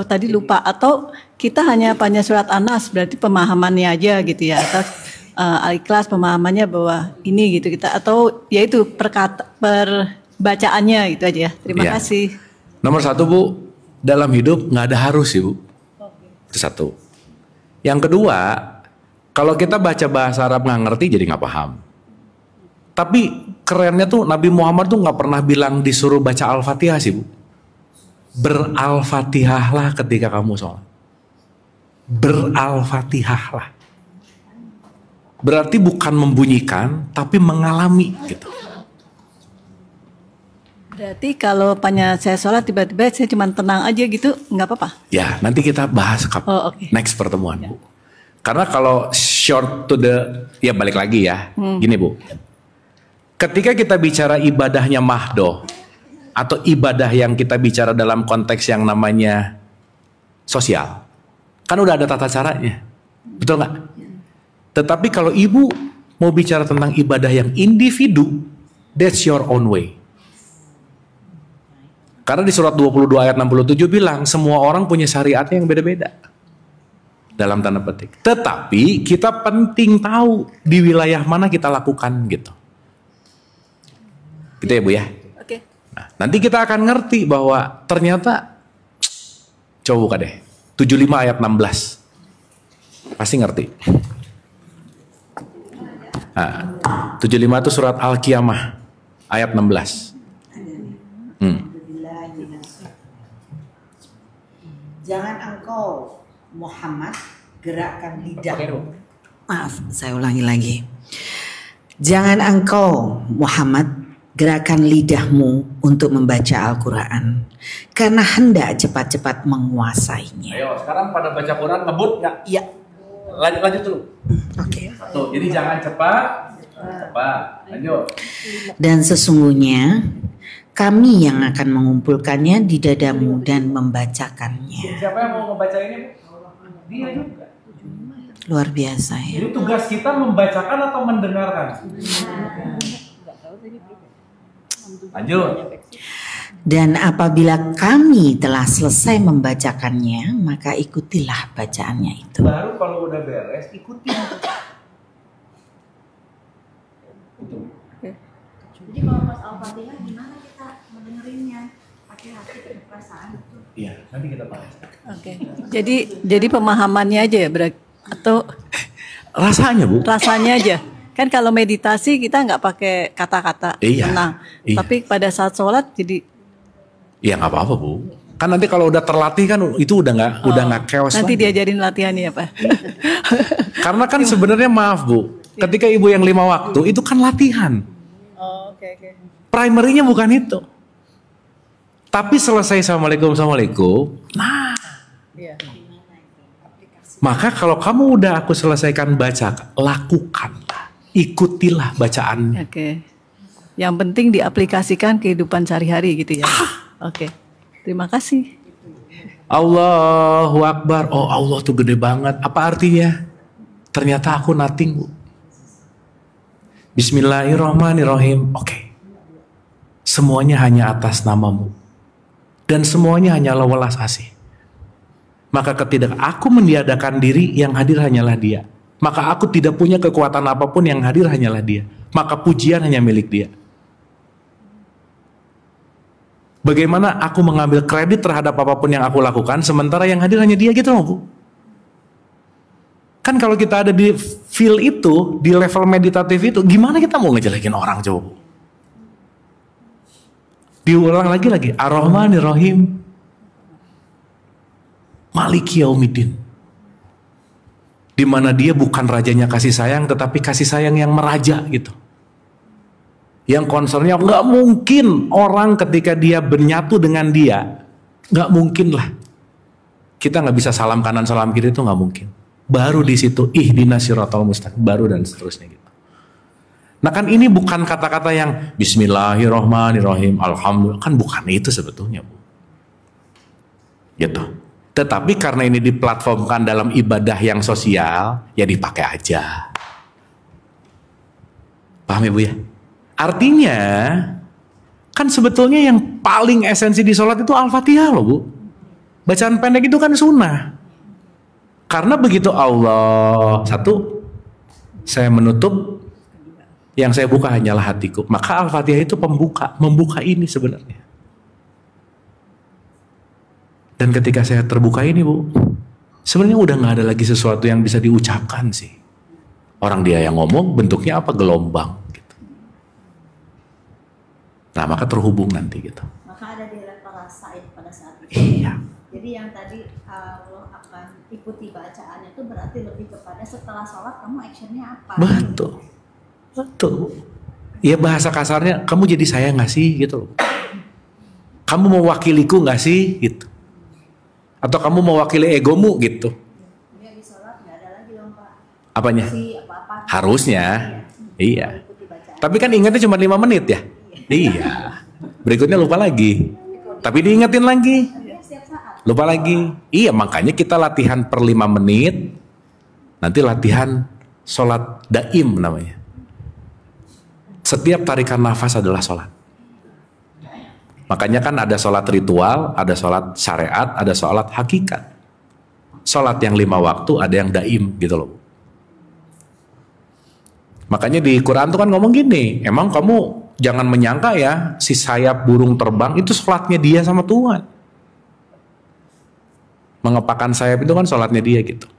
tadi lupa, atau kita hanya surat An-Nas berarti pemahamannya aja gitu ya, atau Al-Ikhlas pemahamannya bahwa ini gitu kita, atau yaitu perbacaannya gitu aja ya. Terima kasih. Nomor 1 Bu, dalam hidup nggak ada harus Ibu. Itu 1. Yang kedua, kalau kita baca bahasa Arab nggak ngerti jadi nggak paham. Tapi kerennya tuh Nabi Muhammad tuh nggak pernah bilang disuruh baca Al-Fatihah sih Bu. Beral-Fatihahlah ketika kamu sholat. Beral-Fatihahlah. Berarti bukan membunyikan, tapi mengalami gitu. Berarti kalau saya sholat tiba-tiba saya cuma tenang aja gitu, nggak apa-apa? Ya, nanti kita bahas next pertemuan Bu. Karena kalau short to the, ya balik lagi ya, gini Bu. Ketika kita bicara ibadahnya mahdoh, atau ibadah yang kita bicara dalam konteks yang namanya sosial, kan udah ada tata caranya, betul nggak? Tetapi kalau Ibu mau bicara tentang ibadah yang individu, that's your own way. Karena di surat 22 ayat 67 bilang semua orang punya syariatnya yang beda-beda. Dalam tanda petik. Tetapi kita penting tahu di wilayah mana kita lakukan gitu. Gitu ya Bu ya. Oke. Nah, nanti kita akan ngerti bahwa ternyata coba buka deh. 75 ayat 16. Pasti ngerti. Nah, 75 itu surat Al-Qiyamah ayat 16. Jangan engkau Muhammad gerakkan lidahmu. Maaf, saya ulangi lagi. Jangan engkau Muhammad gerakan lidahmu untuk membaca Al-Quran karena hendak cepat-cepat menguasainya. Ayo sekarang pada baca Quran ngebut nggak? Iya. Lanjut dulu. Oke. Tuh, jadi jangan cepat. Lanjut. Dan sesungguhnya kami yang akan mengumpulkannya di dadamu dan membacakannya. Siapa yang mau membaca ini? Dia juga. Luar biasa ya. Jadi tugas kita membacakan atau mendengarkan? Lanjut. Dan apabila kami telah selesai membacakannya, maka ikutilah bacaannya itu. Baru kalau udah beres, ikutin. Jadi kalau pas Al-Fatihah gimana kita mendengerinnya? Pakai hati dan perasaan itu. Iya, nanti kita bahas. Oke. Jadi pemahamannya aja ya, atau Rasanya, Bu. rasanya aja. Kan kalau meditasi kita nggak pakai kata-kata Iya, tenang. iya. Tapi pada saat sholat jadi Ya nggak apa-apa, Bu. Kan nanti kalau udah terlatih kan itu udah nggak chaos nanti lagi. diajarin latihannya ya Pak. Karena kan sebenarnya maaf, Bu. Ketika ibu yang 5 waktu itu kan latihan. Oh, oke. Primary-nya bukan itu. Tapi selesai Assalamualaikum. Nah. Iya. Maka kalau kamu udah aku selesaikan baca, lakukanlah. Ikutilah bacaannya. Oke. Yang penting diaplikasikan kehidupan sehari-hari gitu ya. Oke. Terima kasih. Allahu Akbar. Oh, Allah tuh gede banget. Apa artinya? Ternyata aku nothing, Bu. Bismillahirrahmanirrahim. Oke. Semuanya hanya atas namamu. Dan semuanya hanyalah welas asih. Maka ketika aku meniadakan diri, yang hadir hanyalah Dia. Maka aku tidak punya kekuatan apapun, yang hadir hanyalah Dia. Maka pujian hanya milik Dia. Bagaimana aku mengambil kredit terhadap apapun yang aku lakukan, sementara yang hadir hanya Dia gitu loh, Bu. Kan kalau kita ada di feel itu, di level meditatif itu, gimana kita mau ngejelekin orang coba, Bu? Diulang lagi. Ar-Rahmanir-Rahim. Maliki Yaumiddin. Di mana Dia bukan rajanya kasih sayang, tetapi kasih sayang yang meraja gitu. Yang concernnya nggak mungkin orang ketika dia bernyatu dengan Dia, nggak mungkin lah. Kita nggak bisa salam kanan salam kiri, itu nggak mungkin. Baru di situ ihdinas siratal mustaqim, baru dan seterusnya gitu. Nah kan ini bukan kata-kata yang Bismillahirrahmanirrahim, Alhamdulillah, kan bukan itu sebetulnya, Bu. Gitu. Tetapi karena ini diplatformkan dalam ibadah yang sosial, ya dipakai aja. Paham ya, Bu ya? Artinya, kan sebetulnya yang paling esensi di sholat itu Al-Fatihah loh, Bu. Bacaan pendek itu kan sunnah. Karena begitu Allah, satu, saya menutup, yang saya buka hanyalah hatiku. Maka Al-Fatihah itu membuka ini sebenarnya. Dan ketika saya terbuka ini, Bu, sebenarnya udah gak ada lagi sesuatu yang bisa diucapkan sih. Orang dia yang ngomong bentuknya apa? Gelombang. Nah, maka terhubung nanti gitu. Maka ada di level rasa pada saat itu. Iya. Jadi yang tadi Allah akan ikuti bacaannya itu berarti lebih kepada setelah sholat kamu actionnya apa? Betul. Ya bahasa kasarnya, kamu jadi saya nggak sih gitu loh. Kamu mewakiliku nggak sih gitu. Atau kamu mewakili egomu gitu. Ya di sholat nggak ada lagi dong Pak. Apanya? Apa-apa. Harusnya. Iya. Tapi kan ingatnya cuma 5 menit ya. Iya. Berikutnya lupa lagi. Tapi diingetin lagi. Lupa lagi. Iya, makanya kita latihan per 5 menit. Nanti latihan sholat daim namanya. Setiap tarikan nafas adalah sholat. Makanya kan ada sholat ritual, ada sholat syariat, ada sholat hakikat. Sholat yang 5 waktu, ada yang daim gitu loh. Makanya di Quran tuh kan ngomong gini, emang kamu jangan menyangka ya, si sayap burung terbang itu sholatnya dia sama Tuhan. Mengepakkan sayap itu kan sholatnya dia gitu.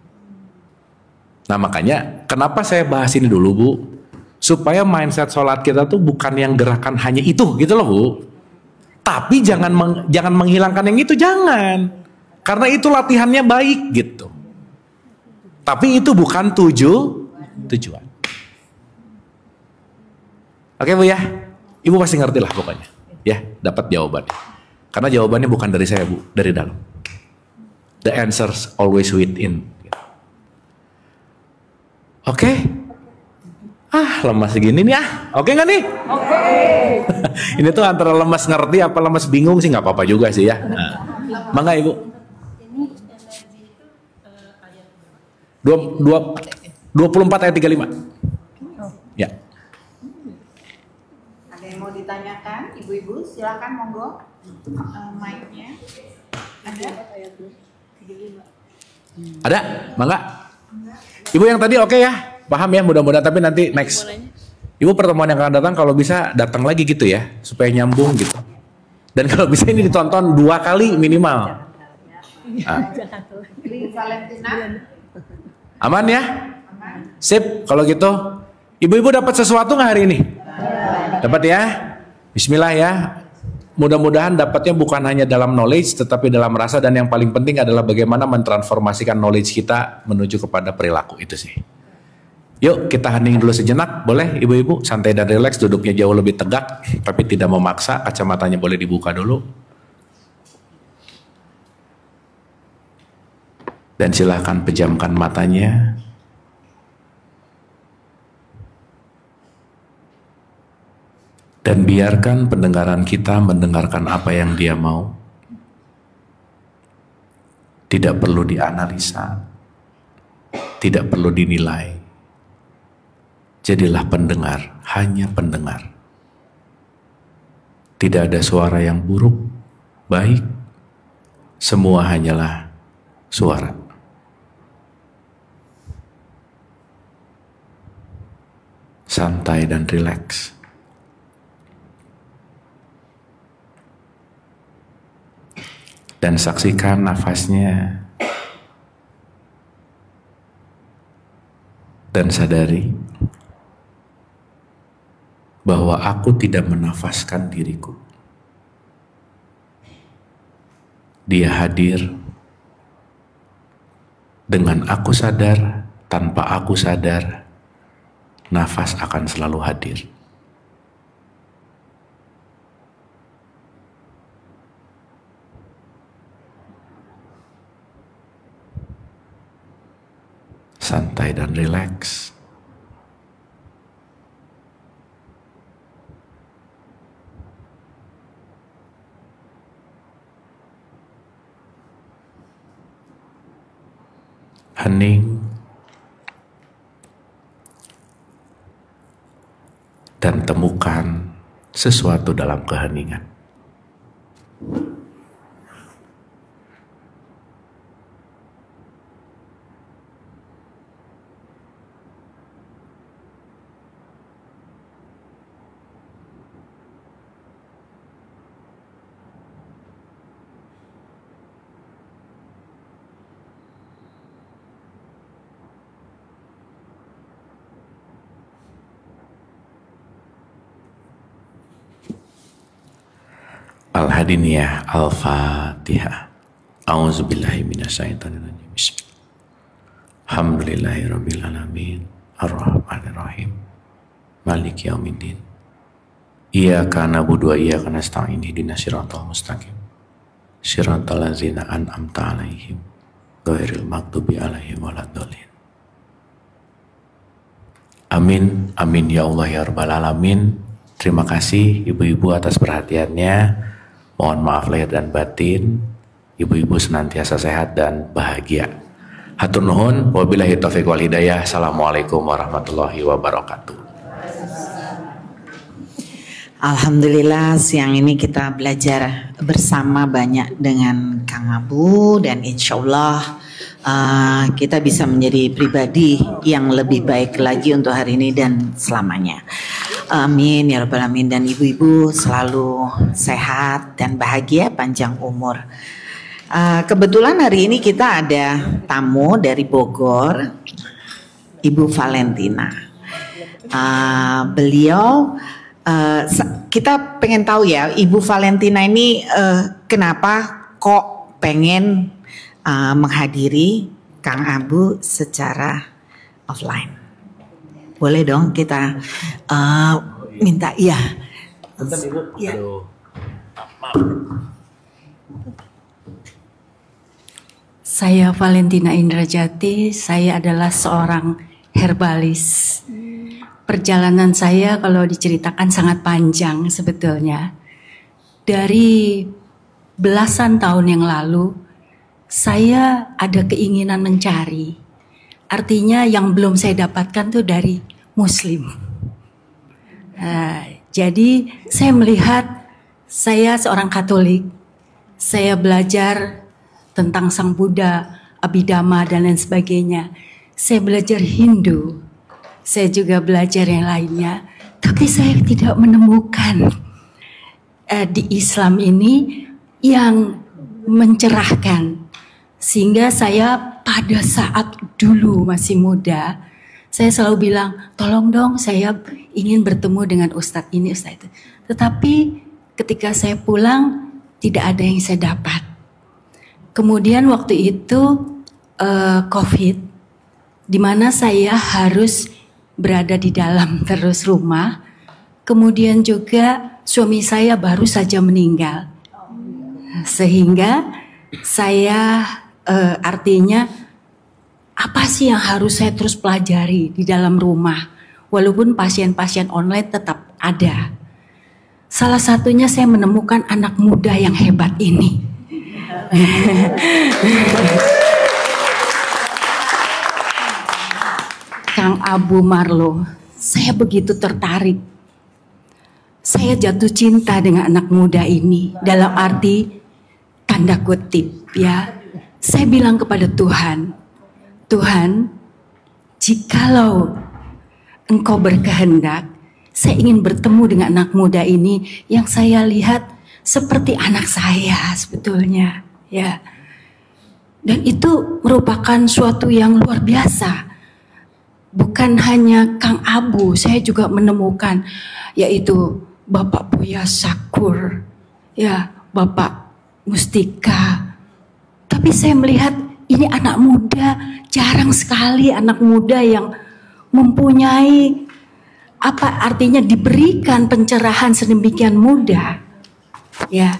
Nah makanya kenapa saya bahas ini dulu, Bu? Supaya mindset sholat kita tuh bukan yang gerakan hanya itu gitu loh, Bu. Tapi jangan menghilangkan yang itu, jangan. Karena itu latihannya baik gitu. Tapi itu bukan tujuan. Oke Bu ya, Ibu pasti ngerti lah pokoknya. Ya, dapat jawabannya. Karena jawabannya bukan dari saya Bu, dari dalam. The answers always within. Oke? Lemas segini nih Oke nggak nih? Oke. Ini tuh antara lemas ngerti apa lemas bingung sih, nggak apa-apa juga sih ya. Mangga Ibu. 24 ayat 35. Ya. Ada yang mau ditanyakan, ibu-ibu? Silakan monggo. Mic-nya. Ada? Mangga. Ibu yang tadi oke ya? Paham ya, mudah-mudahan, tapi nanti next. Ibu pertemuan yang akan datang kalau bisa datang lagi gitu ya, supaya nyambung gitu. Dan kalau bisa ini ditonton 2 kali minimal. Aman ya? Sip, kalau gitu. Ibu-ibu dapat sesuatu nggak hari ini? Dapat ya? Bismillah ya. Mudah-mudahan dapatnya bukan hanya dalam knowledge, tetapi dalam rasa, dan yang paling penting adalah bagaimana mentransformasikan knowledge kita menuju kepada perilaku itu sih. Yuk kita hening dulu sejenak, boleh ibu-ibu santai dan rileks, duduknya jauh lebih tegak tapi tidak memaksa, kacamatanya boleh dibuka dulu. Dan silahkan pejamkan matanya. Dan biarkan pendengaran kita mendengarkan apa yang dia mau. Tidak perlu dianalisa, tidak perlu dinilai. Jadilah pendengar, hanya pendengar. Tidak ada suara yang buruk, baik, semua hanyalah suara. Santai dan rileks. Dan saksikan nafasnya. Dan sadari bahwa aku tidak menafaskan diriku. Dia hadir dengan aku sadar, tanpa aku sadar, nafas akan selalu hadir. Santai dan rileks. Hening dan temukan sesuatu dalam keheningan. Al-Hadiniyah Al-Fatihah. A'udzubillahi minasyaitonirrajim. Bismillah. Alhamdulillahirabbil alamin. Ar-Rahmanirrahim. Maliki yaumiddin. Iyyaka na'budu wa iyyaka nasta'in. Ihdinas siratal mustaqim. Siratal ladzina an'amta 'alaihim ghairil maghdubi 'alaihim waladdallin. Amin, amin ya Allah ya rabbal alamin. Terima kasih ibu-ibu atas perhatiannya. Mohon maaf lahir dan batin. Ibu-ibu senantiasa sehat dan bahagia. Hatur nuhun, wabillahi taufiq wal hidayah. Assalamualaikum warahmatullahi wabarakatuh. Alhamdulillah siang ini kita belajar bersama banyak dengan Kang Abu, dan insya Allah kita bisa menjadi pribadi yang lebih baik lagi untuk hari ini dan selamanya. Amin ya rabbal alamin. Dan ibu-ibu selalu sehat dan bahagia, panjang umur. Kebetulan hari ini kita ada tamu dari Bogor, Ibu Valentina. Beliau kita pengen tahu ya, Ibu Valentina ini kenapa kok pengen menghadiri Kang Abu secara offline. Boleh dong kita minta iya. Bentar Ibu. Ya. Aduh. Saya Valentina Indrajati, saya adalah seorang herbalis. Perjalanan saya kalau diceritakan sangat panjang sebetulnya. Dari belasan tahun yang lalu, saya ada keinginan mencari. Artinya yang belum saya dapatkan tuh dari Muslim. Jadi saya melihat, saya seorang Katolik, saya belajar tentang Sang Buddha, Abhidhamma dan lain sebagainya. Saya belajar Hindu, saya juga belajar yang lainnya, tapi saya tidak menemukan di Islam ini yang mencerahkan. Sehingga saya pada saat dulu masih muda, saya selalu bilang, tolong dong saya ingin bertemu dengan Ustadz ini, Ustadz itu. Tetapi ketika saya pulang, tidak ada yang saya dapat. Kemudian waktu itu COVID, di mana saya harus berada di dalam terus rumah. Kemudian juga suami saya baru saja meninggal, sehingga saya artinya apa sih yang harus saya terus pelajari di dalam rumah, walaupun pasien-pasien online tetap ada. Salah satunya saya menemukan anak muda yang hebat ini. Kang Abu Marlo, saya begitu tertarik. Saya jatuh cinta dengan anak muda ini, dalam arti tanda kutip ya. Saya bilang kepada Tuhan, Tuhan, jikalau Engkau berkehendak, saya ingin bertemu dengan anak muda ini yang saya lihat seperti anak saya sebetulnya. Ya, dan itu merupakan suatu yang luar biasa. Bukan hanya Kang Abu, saya juga menemukan yaitu Bapak Buya Sakur, ya Bapak Mustika. Tapi saya melihat ini anak muda, jarang sekali anak muda yang mempunyai apa artinya diberikan pencerahan sedemikian mudah, ya.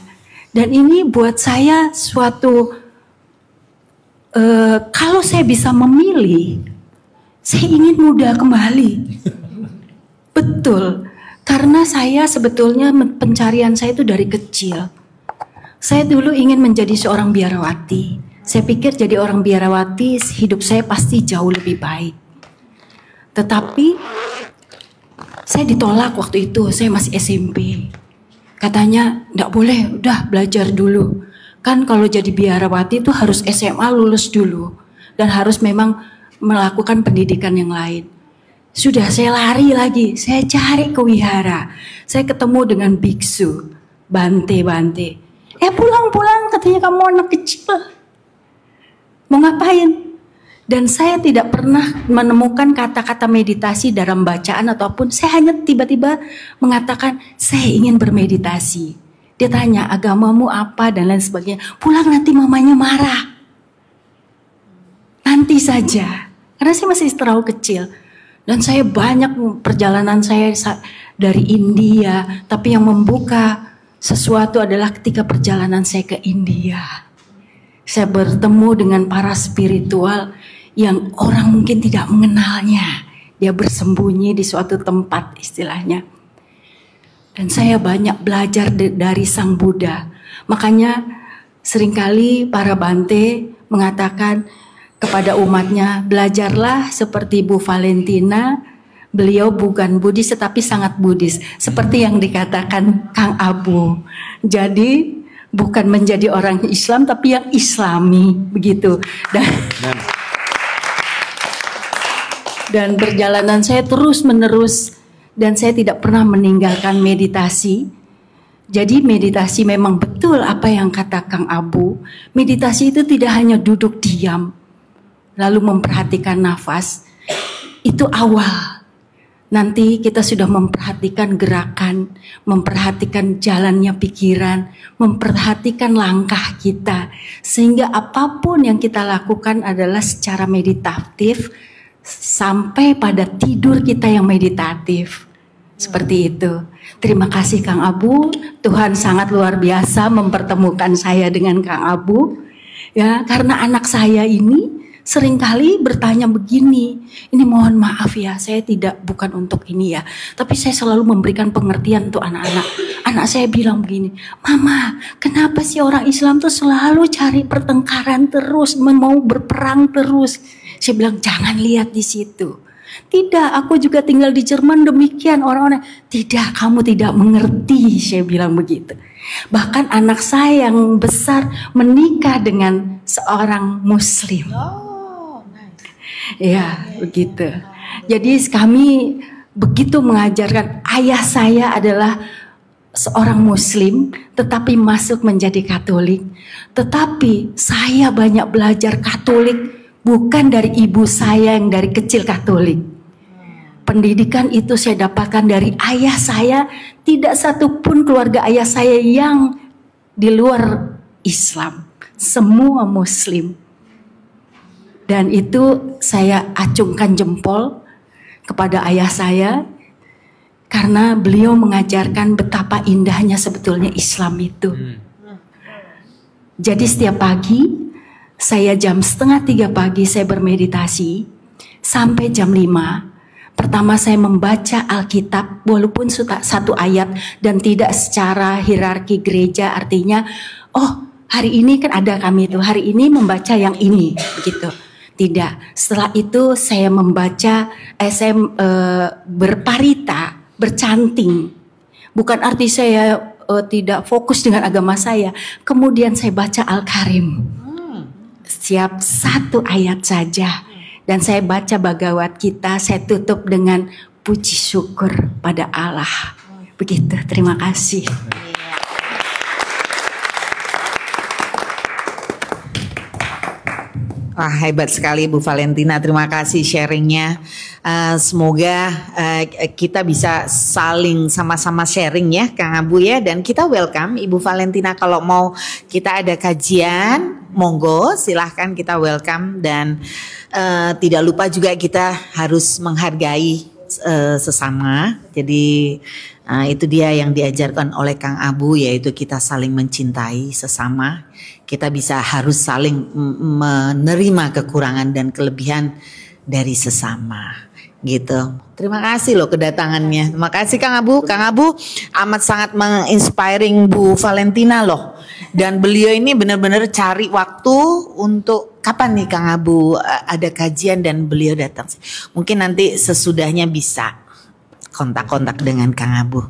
Dan ini buat saya suatu, kalau saya bisa memilih, saya ingin muda kembali. Betul, karena saya sebetulnya pencarian saya itu dari kecil. Saya dulu ingin menjadi seorang biarawati. Saya pikir jadi orang biarawati hidup saya pasti jauh lebih baik. Tetapi saya ditolak waktu itu, saya masih SMP. Katanya, enggak boleh, udah belajar dulu. Kan kalau jadi biarawati itu harus SMA lulus dulu. Dan harus memang melakukan pendidikan yang lain. Sudah saya lari lagi, saya cari ke wihara. Saya ketemu dengan biksu, Bante. Pulang, katanya kamu anak kecil. Mau ngapain? Dan saya tidak pernah menemukan kata-kata meditasi dalam bacaan ataupun saya hanya tiba-tiba mengatakan saya ingin bermeditasi. Dia tanya agamamu apa dan lain sebagainya. Pulang nanti mamanya marah. Nanti saja. Karena saya masih terlalu kecil. Dan saya banyak perjalanan saya dari India. Tapi yang membuka sesuatu adalah ketika perjalanan saya ke India. Saya bertemu dengan para spiritual yang orang mungkin tidak mengenalnya. Dia bersembunyi di suatu tempat istilahnya. Dan saya banyak belajar dari Sang Buddha. Makanya seringkali para Bante mengatakan kepada umatnya, belajarlah seperti Bu Valentina. Beliau bukan Buddhis tetapi sangat Buddhis. Seperti yang dikatakan Kang Abu. Jadi bukan menjadi orang Islam tapi yang Islami begitu. Dan perjalanan saya terus menerus dan saya tidak pernah meninggalkan meditasi. Jadi meditasi memang betul apa yang kata Kang Abu. Meditasi itu tidak hanya duduk diam lalu memperhatikan nafas. Itu awal. Nanti kita sudah memperhatikan gerakan, memperhatikan jalannya pikiran, memperhatikan langkah kita. Sehingga apapun yang kita lakukan adalah secara meditatif sampai pada tidur kita yang meditatif. Seperti itu. Terima kasih Kang Abu. Tuhan sangat luar biasa mempertemukan saya dengan Kang Abu. Ya, karena anak saya ini seringkali bertanya begini. Ini mohon maaf ya, saya bukan untuk ini ya. Tapi saya selalu memberikan pengertian untuk anak-anak. Anak saya bilang begini, "Mama, kenapa sih orang Islam tuh selalu cari pertengkaran terus, mau berperang terus?" Saya bilang, "Jangan lihat di situ. Tidak, aku juga tinggal di Jerman demikian orang-orang." "Tidak, kamu tidak mengerti," saya bilang begitu. Bahkan anak saya yang besar menikah dengan seorang Muslim. Ya, begitu. Jadi kami begitu mengajarkan. Ayah saya adalah seorang Muslim, tetapi masuk menjadi Katolik. Tetapi saya banyak belajar Katolik bukan dari ibu saya yang dari kecil Katolik. Pendidikan itu saya dapatkan dari ayah saya. Tidak satupun keluarga ayah saya yang di luar Islam. Semua Muslim. Dan itu saya acungkan jempol kepada ayah saya. Karena beliau mengajarkan betapa indahnya sebetulnya Islam itu. Jadi setiap pagi, saya jam 2:30 pagi saya bermeditasi. Sampai jam 5. Pertama saya membaca Alkitab walaupun satu ayat dan tidak secara hierarki gereja, artinya oh hari ini kan ada kami itu, hari ini membaca yang ini begitu. Tidak, setelah itu saya membaca berparita, bercanting. Bukan arti saya tidak fokus dengan agama saya. Kemudian saya baca Al-Karim. Setiap satu ayat saja. Dan saya baca Bhagavad Gita, saya tutup dengan puji syukur pada Allah. Begitu, terima kasih. Wah, hebat sekali Bu Valentina, terima kasih sharingnya. Semoga kita bisa saling sama-sama sharing ya Kang Abu ya. Dan kita welcome Ibu Valentina kalau mau kita ada kajian, monggo silahkan kita welcome. Dan tidak lupa juga kita harus menghargai sesama. Jadi itu dia yang diajarkan oleh Kang Abu, yaitu kita saling mencintai sesama. Kita harus saling menerima kekurangan dan kelebihan dari sesama. Gitu. Terima kasih loh kedatangannya. Terima kasih Kang Abu. Kang Abu amat sangat menginspiring Bu Valentina loh. Dan beliau ini benar-benar cari waktu untuk kapan nih Kang Abu ada kajian dan beliau datang. Mungkin nanti sesudahnya bisa kontak-kontak dengan Kang Abu.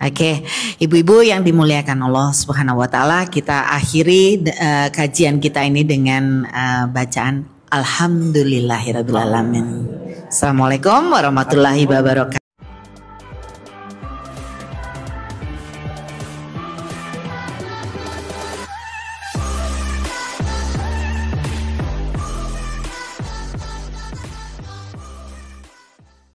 Oke, ibu-ibu yang dimuliakan Allah Subhanahu wa taala, kita akhiri kajian kita ini dengan bacaan Alhamdulillahirabbil alamin. Assalamualaikum warahmatullahi wabarakatuh.